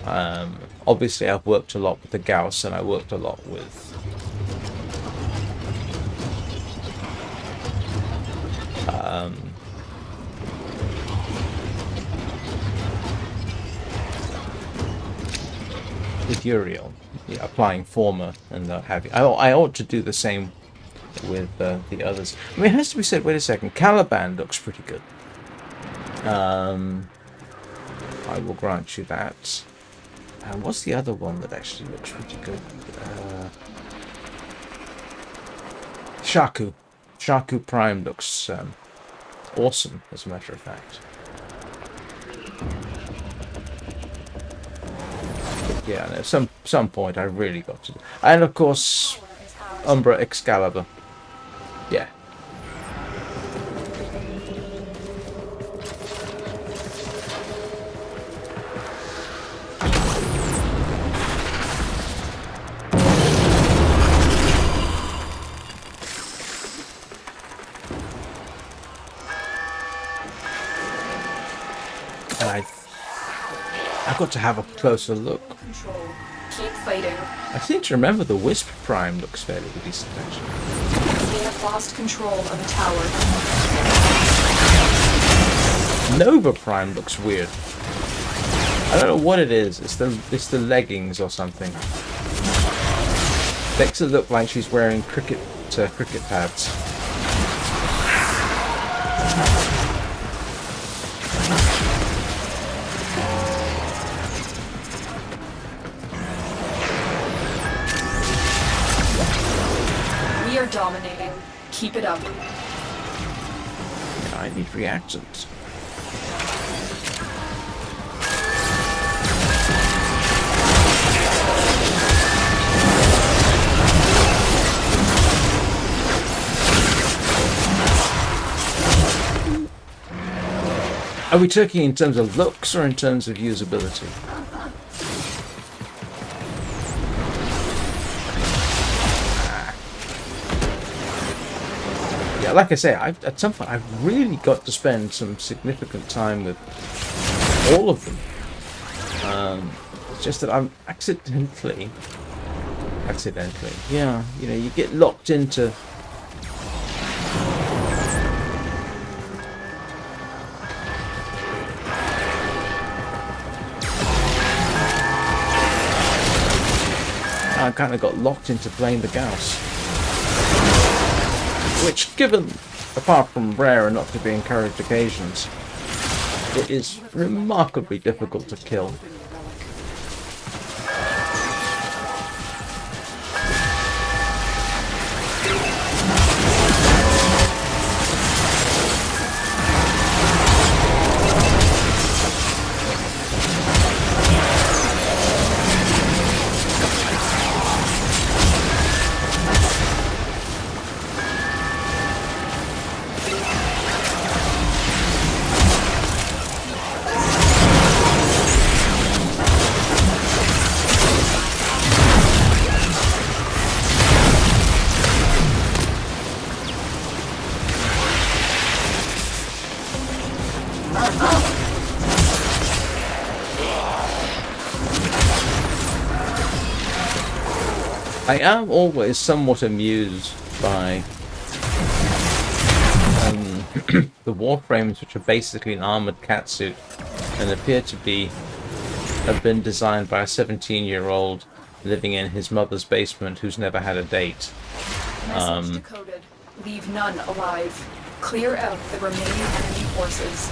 Obviously, I've worked a lot with the Gauss, and I worked a lot with Uriel, yeah, applying former and having. I ought to do the same with the others. I mean, it has to be said. Wait a second, Caliban looks pretty good. I will grant you that. And what's the other one that actually looks pretty good? Shaku. Shaku Prime looks awesome, as a matter of fact. But yeah, no, some point I really got to do. And of course, Umbra Excalibur. Yeah. And I got to have a closer look. Control. Keep fighting. I seem to remember the Wisp Prime looks fairly decent, actually. We have lost control of the tower. Nova Prime looks weird. I don't know what it is. It's the leggings or something. Makes it look like she's wearing cricket pads. We are dominating. Keep it up. I need reactants. Are we talking in terms of looks or in terms of usability? Yeah, like I say, at some point I've really got to spend some significant time with all of them. It's just that I'm accidentally, yeah, you know, you get locked into I kind of got locked into playing the Gauss. Which, given, apart from rare and not to be encouraged occasions, it is remarkably difficult to kill. I am always somewhat amused by the Warframes, which are basically an armored catsuit and appear to have been designed by a 17-year-old living in his mother's basement who's never had a date. Message decoded. Leave none alive. Clear out the remaining enemy forces.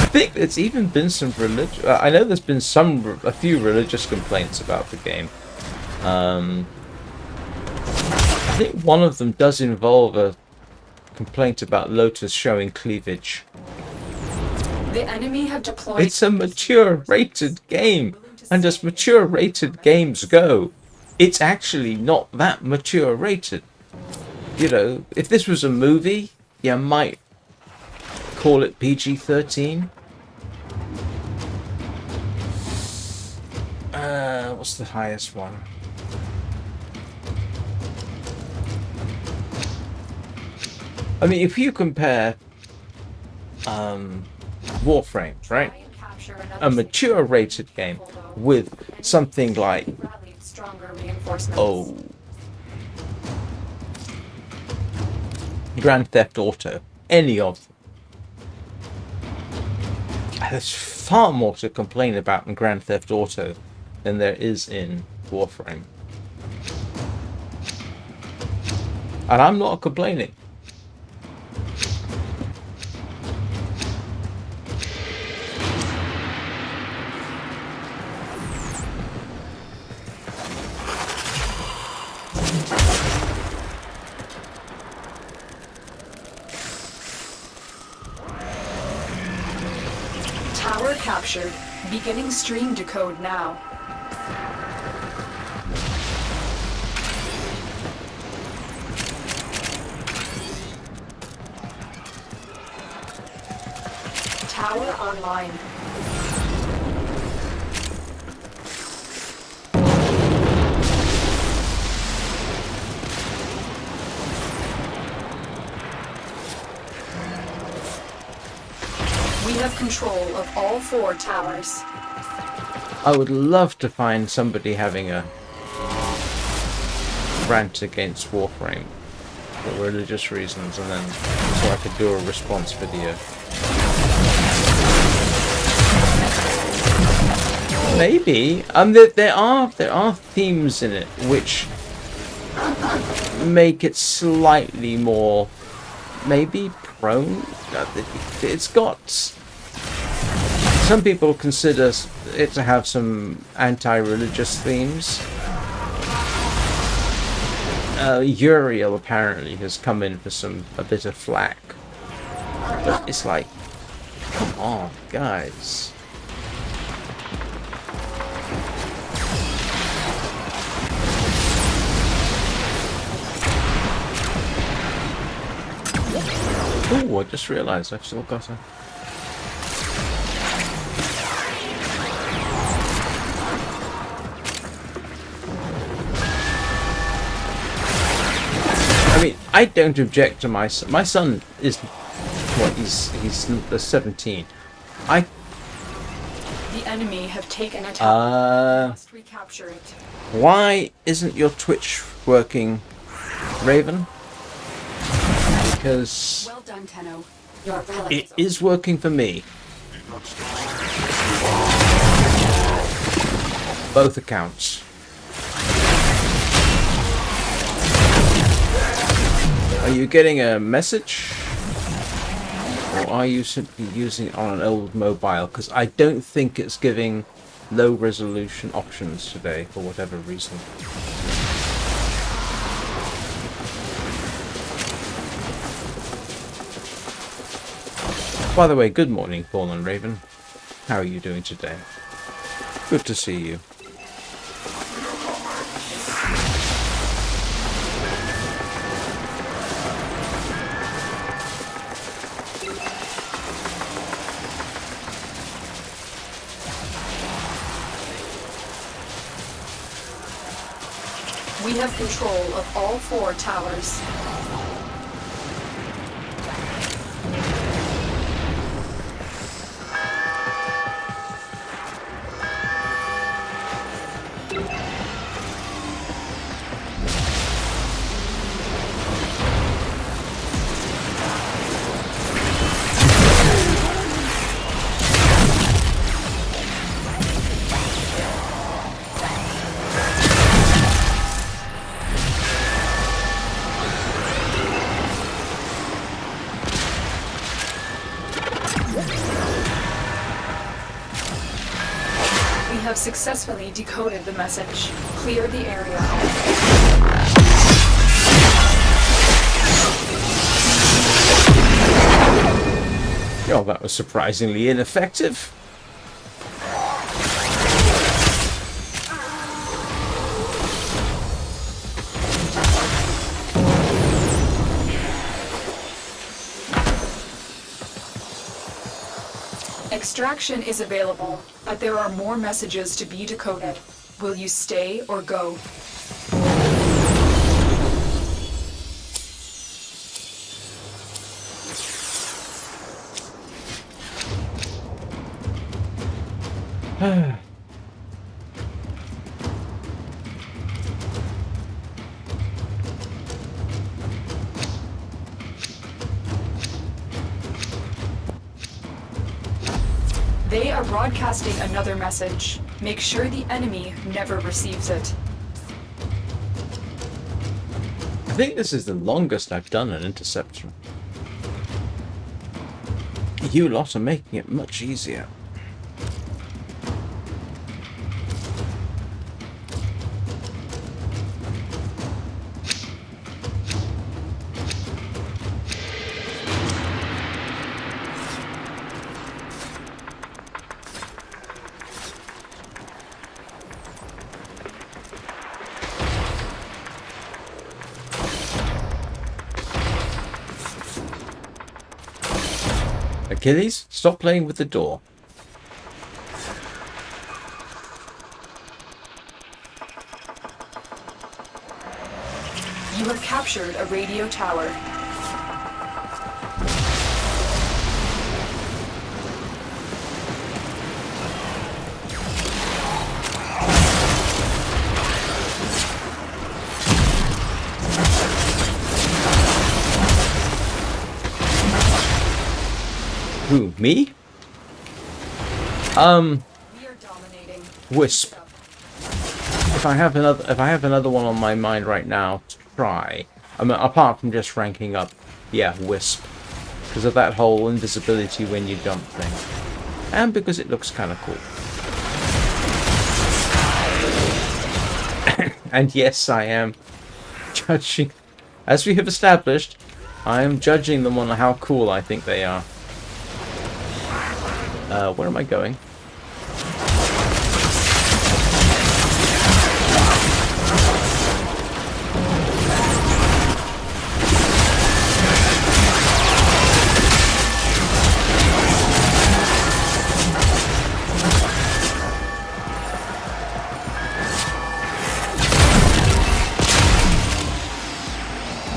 I think there's even been some religious. I know there's been a few religious complaints about the game. I think one of them does involve a complaint about Lotus showing cleavage. The enemy have deployed. It's a mature rated game, and as mature rated games go, it's actually not that mature rated. You know, if this was a movie, you might call it PG-13. What's the highest one? I mean, if you compare Warframe, right? A mature rated game with something like Grand Theft Auto, any of them. There's far more to complain about in Grand Theft Auto than there is in Warframe. And I'm not complaining. Tower captured. Beginning stream decode now. Tower online. We have control of all 4 towers. I would love to find somebody having a rant against Warframe for religious reasons, and then so I could do a response video. Maybe. There are themes in it which make it slightly more, maybe prone. It's got. Some people consider it to have some anti-religious themes. Uriel apparently has come in for a bit of flack, but it's like, come on, guys. Oh, I just realised I've still got a... I mean, I don't object to my son. My son is... What, he's 17. The enemy have taken a tower. Must recapture it. Why isn't your Twitch working, Raven? Because Well done, Tenno. Your it is working for me. Both accounts. Are you getting a message? Or are you simply using it on an old mobile? Because I don't think it's giving low resolution options today for whatever reason. By the way, good morning, Fallen Raven. How are you doing today? Good to see you. We have control of all 4 towers. We have successfully decoded the message. Clear the area. Oh, that was surprisingly ineffective. Extraction is available, but there are more messages to be decoded. Will you stay or go? They are broadcasting another message. Make sure the enemy never receives it. I think this is the longest I've done an interception. You lot are making it much easier. Achilles, stop playing with the door. You have captured a radio tower. Who, me? We are dominating. Wisp. If I have another one on my mind right now to try, I mean, apart from just ranking up, yeah, Wisp, because of that whole invisibility when you jump thing, and because it looks kind of cool. And yes, I am judging, as we have established, I am judging them on how cool I think they are. Where am I going?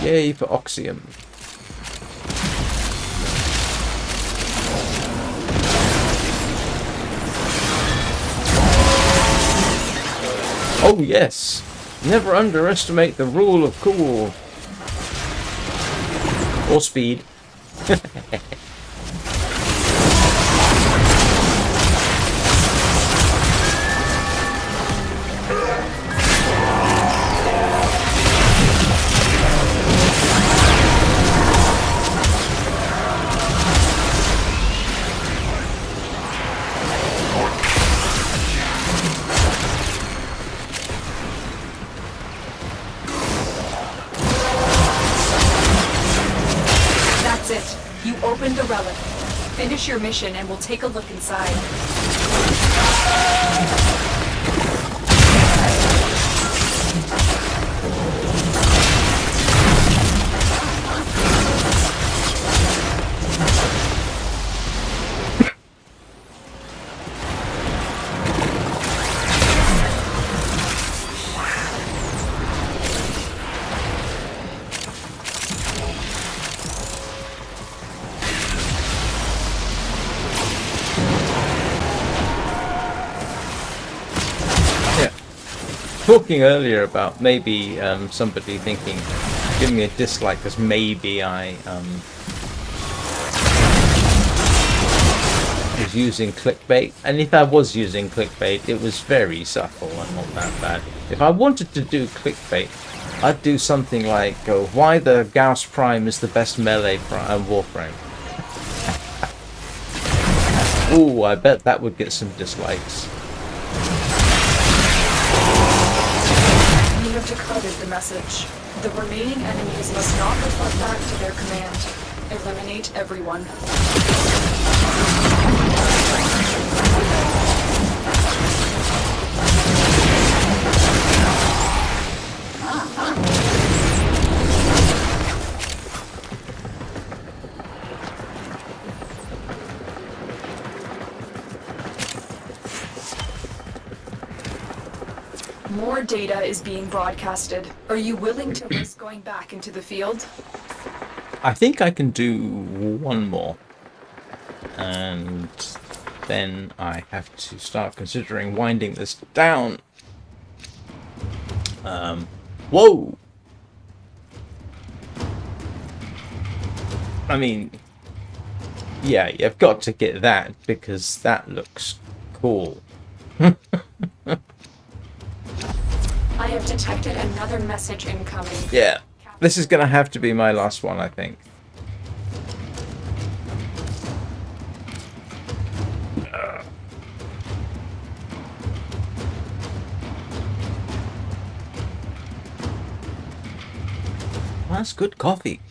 Yay for Oxium. Oh yes! Never underestimate the rule of cool. Or speed. You opened the relic. Finish your mission and we'll take a look inside. Talking earlier about maybe somebody thinking, giving me a dislike because maybe I was using clickbait, and if I was using clickbait, it was very subtle and not that bad. If I wanted to do clickbait, I'd do something like why the Gauss Prime is the best melee Warframe. Ooh, I bet that would get some dislikes. We have decoded the message. The remaining enemies must not report back to their command. Eliminate everyone. More data is being broadcasted. Are you willing to risk going back into the field? I think I can do one more. And then I have to start considering winding this down. Whoa! I mean, yeah, you've got to get that because that looks cool. I have detected another message incoming. Yeah, this is gonna have to be my last one, I think. That's good coffee.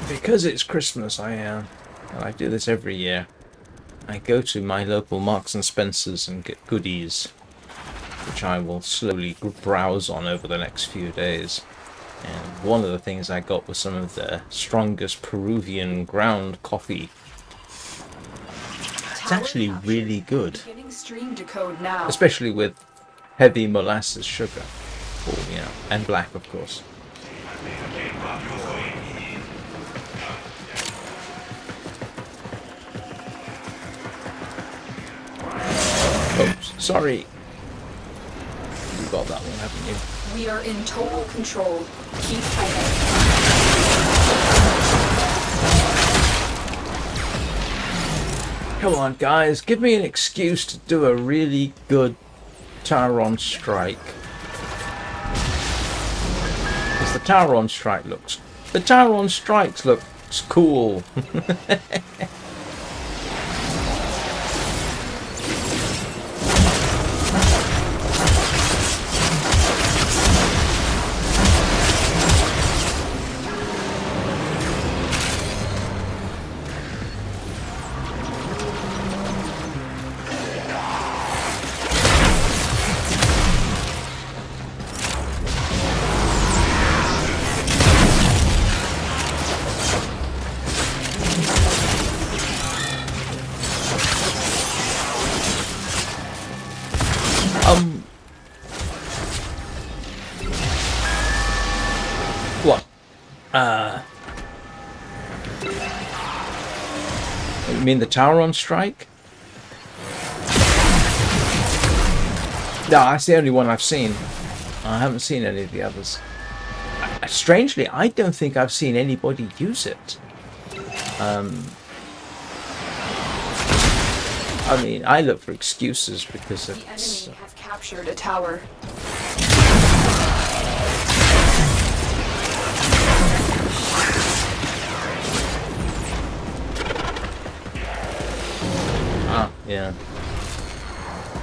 Because it's Christmas, and I do this every year. I go to my local Marks and Spencers and get goodies, which I will slowly browse on over the next few days. And one of the things I got was some of the strongest Peruvian ground coffee. It's actually really good, Stream decode now. especially with heavy molasses sugar, or, you know, and black, of course. Oops, sorry. You got that one, haven't you? We are in total control. Keep fighting. Come on, guys, give me an excuse to do a really good Taron strike. Because the Taron strike looks... The Taron strikes looks cool. What? You mean the tower on strike? No, that's the only one I've seen. I haven't seen any of the others. Strangely, I don't think I've seen anybody use it. I mean, I look for excuses because The it's... enemy have captured a tower. Yeah.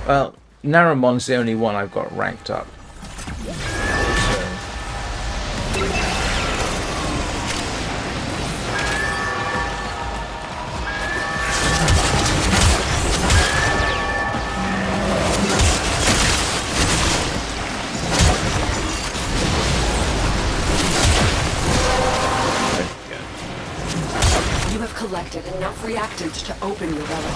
Well, Naramon's the only one I've got ranked up. So. You have collected enough reactant to open your relic.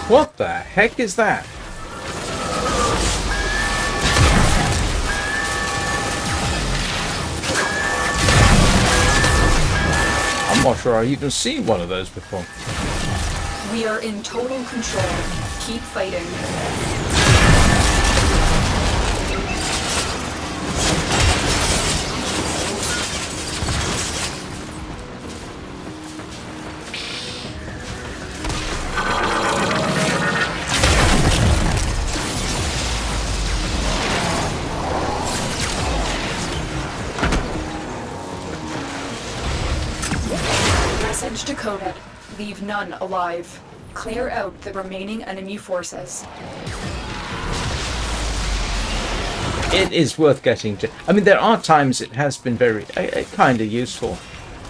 What the heck is that? I'm not sure I've even seen one of those before. We are in total control. Keep fighting. Message decoded. Leave none alive. Clear out the remaining enemy forces. It is worth getting to. I mean, there are times it has been very kind of useful.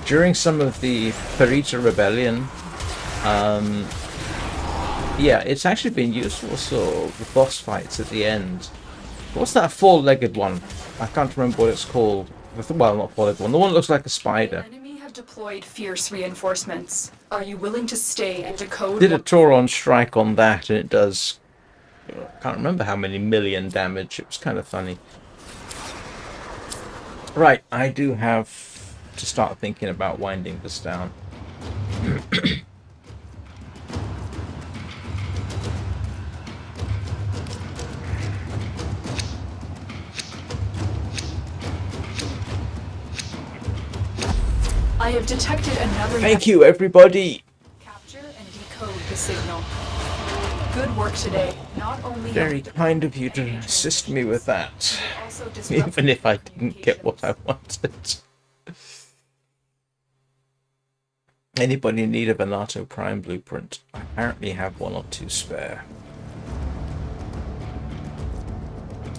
During some of the Perita Rebellion, yeah, it's actually been useful. So the boss fights at the end. What's that four-legged one? I can't remember what it's called. Well, not four-legged one. The one that looks like a spider. The enemy have deployed fierce reinforcements. Are you willing to stay and decode? Did a Tauron strike on that, and it does. I can't remember how many million damage. It was kind of funny. Right, I do have to start thinking about winding this down. I have detected another. Thank you, everybody. Capture and decode the signal. Good work today. Not only Very kind of you to assist me with that, also disrupt even if I didn't get what I wanted. Anybody in need of a NATO Prime blueprint? I apparently have one or two spare.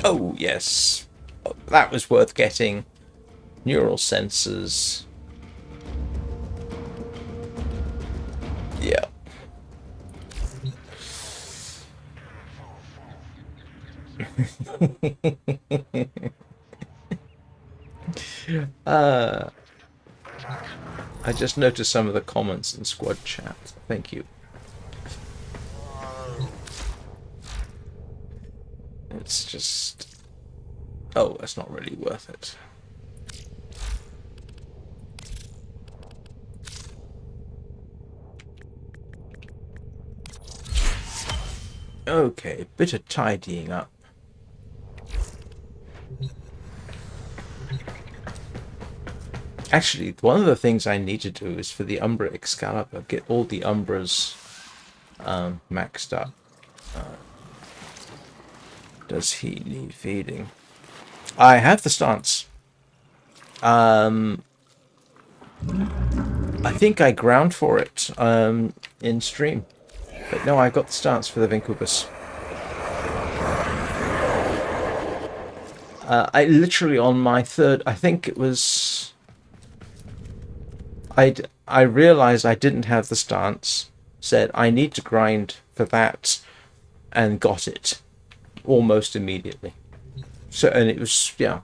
Oh, yes. Oh, that was worth getting. Neural sensors. Yeah. I just noticed some of the comments in squad chat. Thank you. It's just... Oh, that's not really worth it. Okay, bit of tidying up. Actually, one of the things I need to do is for the Umbra Excalibur, get all the Umbras maxed up. Does he need feeding? I have the stance. I think I ground for it in stream. But no, I got the stance for the Vincubus. I literally on my third, I think it was... I realized I didn't have the stance, said, I need to grind for that, and got it almost immediately. So, and it was, yeah.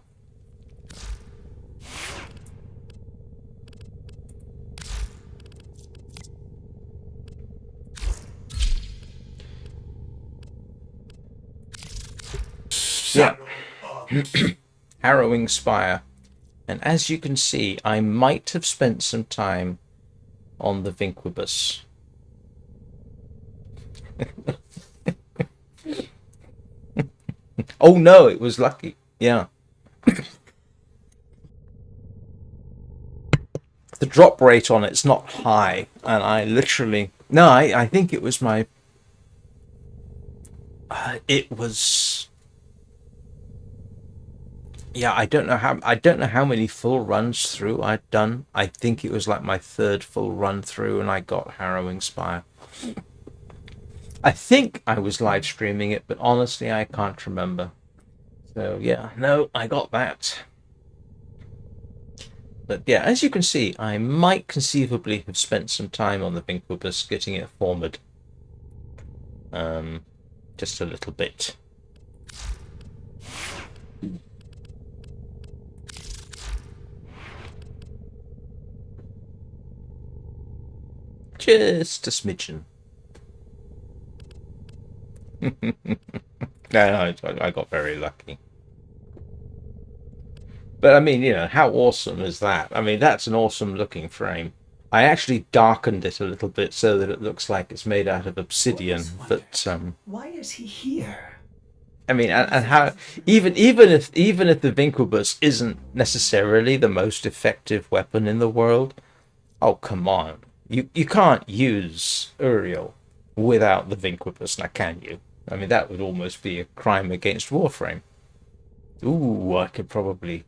Yeah. Harrowing Spire. And as you can see, I might have spent some time on the Vinquibus. Oh no, it was lucky. Yeah. The drop rate on it's not high, and I literally... No, I think it was my... it was... Yeah, I don't know how many full runs through I'd done. I think it was like my third full run through, and I got Harrowing Spire. I think I was live streaming it, but honestly, I can't remember. So yeah, no, I got that. But yeah, as you can see, I might conceivably have spent some time on the Vinquibus getting it formed. Just a little bit. Just a smidgen. No, I got very lucky. But I mean, you know, how awesome is that? I mean, that's an awesome looking frame. I actually darkened it a little bit so that it looks like it's made out of obsidian. But why is he here? I mean, and how even if the Vinquibus isn't necessarily the most effective weapon in the world, oh come on, you can't use Uriel without the Vinquibus, now can you? I mean, that would almost be a crime against Warframe. Ooh, I could probably...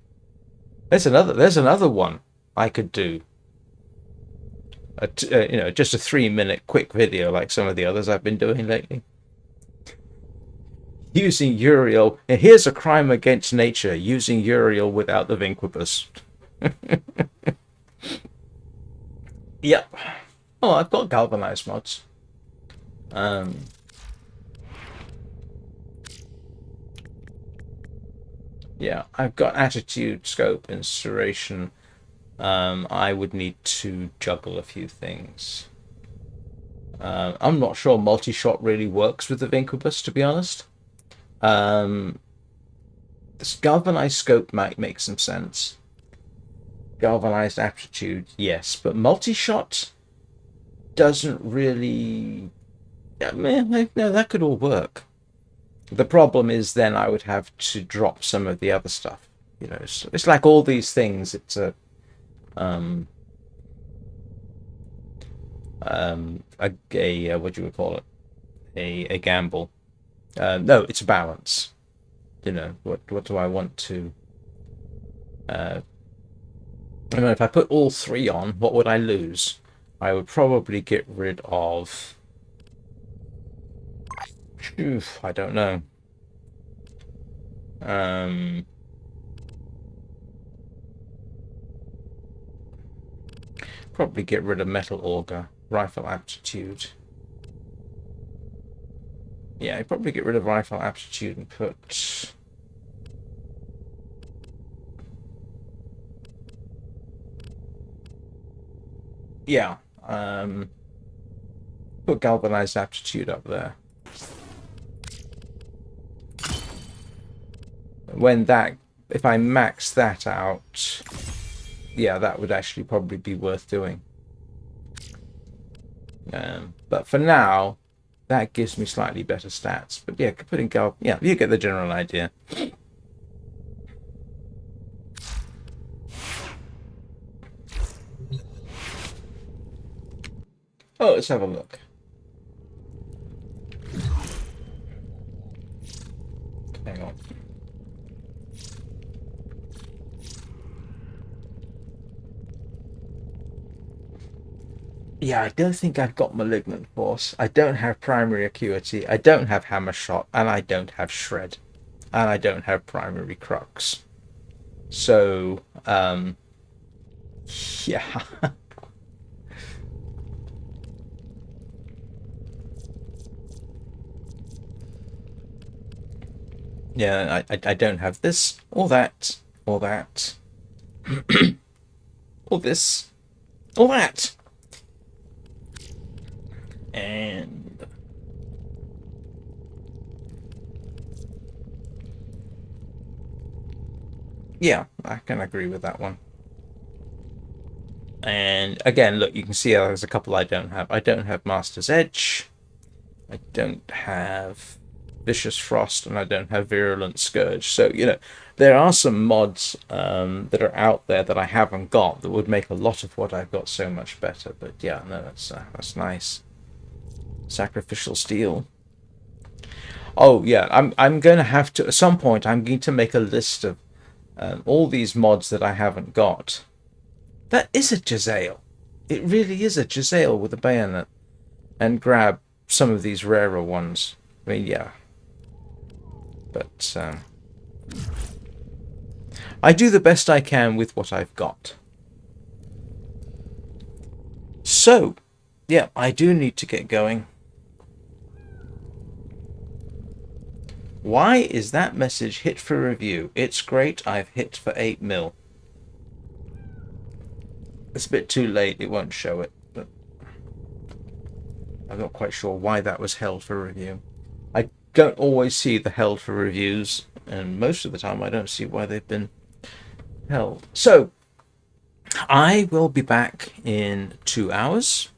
There's another one I could do. You know, just a 3-minute quick video like some of the others I've been doing lately. Using Uriel, and here's a crime against nature, using Uriel without the Vinquibus. Yep. Oh, I've got galvanized mods. Yeah, I've got attitude, scope, inspiration. I would need to juggle a few things. I'm not sure multi-shot really works with the Vinquibus, to be honest. This galvanized scope might make some sense. Galvanized aptitude, yes, but multi-shot doesn't really... I mean, no, that could all work. The problem is then I would have to drop some of the other stuff. You know, it's like all these things. It's a what do you call it? A gamble. No, it's a balance. You know, what do I want to? I mean, if I put all 3 on, what would I lose? I would probably get rid of... Oof, I don't know. Probably get rid of metal auger, rifle aptitude. Yeah, I'd probably get rid of rifle aptitude and put... Yeah, put galvanized aptitude up there. When that, if I max that out, yeah, that would actually probably be worth doing. But for now, that gives me slightly better stats. But yeah, putting yeah, you get the general idea. Oh, let's have a look. Hang on. Yeah, I don't think I've got Malignant Force. I don't have Primary Acuity. I don't have Hammer Shot. And I don't have Shred. And I don't have Primary Crux. So, yeah. Yeah, I don't have this or that or that or this or that. And yeah, I can agree with that one. And again, look, you can see there's a couple I don't have. I don't have Master's Edge. I don't have Vicious Frost, and I don't have Virulent Scourge. So, you know, there are some mods that are out there that I haven't got that would make a lot of what I've got so much better. But yeah, no, that's nice. Sacrificial Steel. Oh yeah, I'm going to have to, at some point, I'm going to make a list of all these mods that I haven't got. That is a Jezzail. It really is a Jezzail with a bayonet. And grab some of these rarer ones. I mean, yeah. But I do the best I can with what I've got. So, yeah, I do need to get going. Why is that message hit for review? It's great. I've hit for 8 mil. It's a bit too late. It won't show it. But I'm not quite sure why that was held for review. I don't always see the held for reviews. And most of the time I don't see why they've been held. So, I will be back in 2 hours.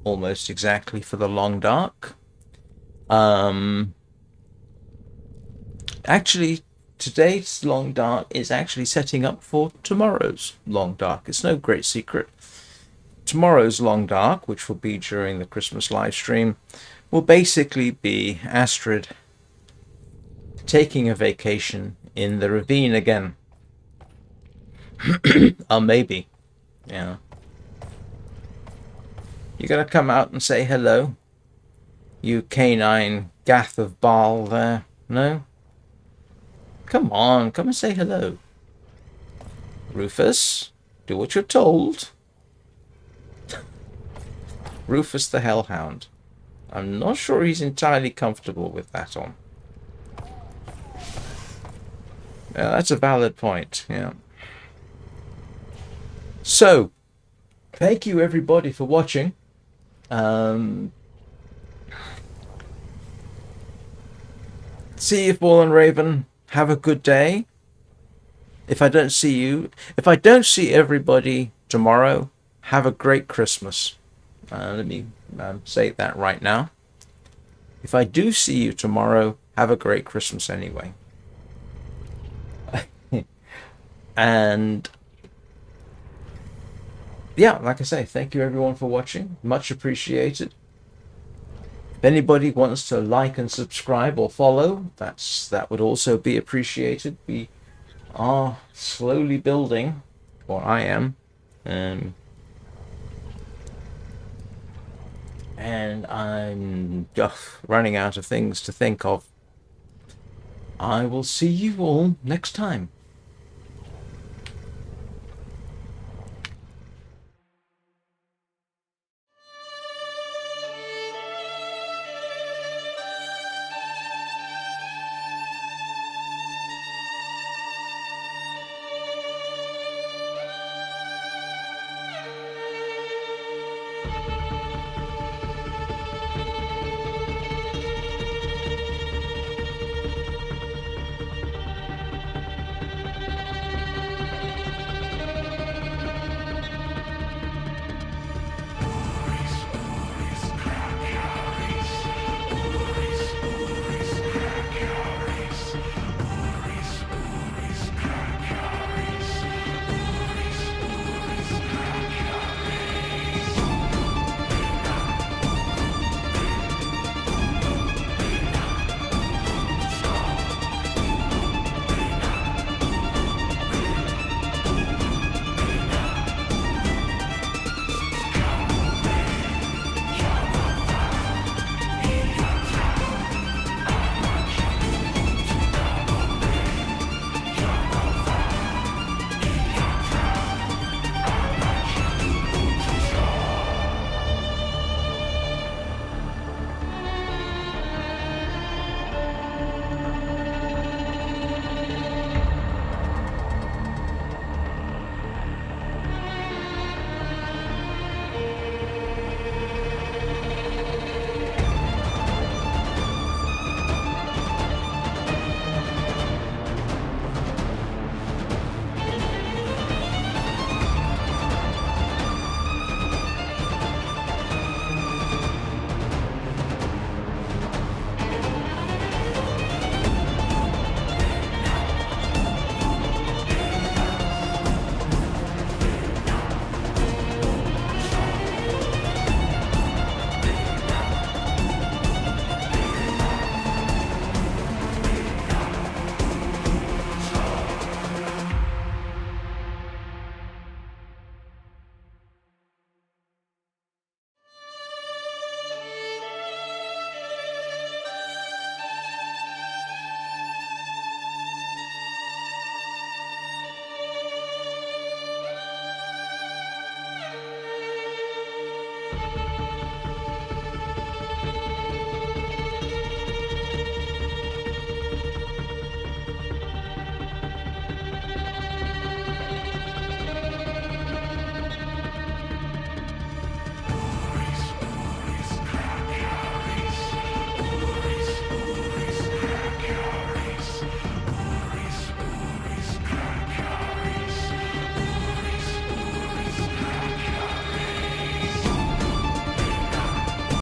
Almost exactly for the Long Dark. Actually, today's Long Dark is actually setting up for tomorrow's Long Dark. It's no great secret. Tomorrow's Long Dark, which will be during the Christmas live stream, will basically be Astrid taking a vacation in the ravine again. Or maybe. Yeah. You gotta come out and say hello. You canine Gath of Baal there. No? Come on, come and say hello. Rufus, do what you're told. Rufus the Hellhound. I'm not sure he's entirely comfortable with that on. Yeah, that's a valid point, yeah. So, thank you everybody for watching. See you, Fallen Raven. Have a good day. If I don't see everybody tomorrow, have a great Christmas. Let me say that right now. If I do see you tomorrow, have a great Christmas anyway. And yeah, like I say, thank you everyone for watching. Much appreciated. If anybody wants to like and subscribe or follow, that would also be appreciated. We are slowly building, or I am, and I'm just running out of things to think of. I will see you all next time.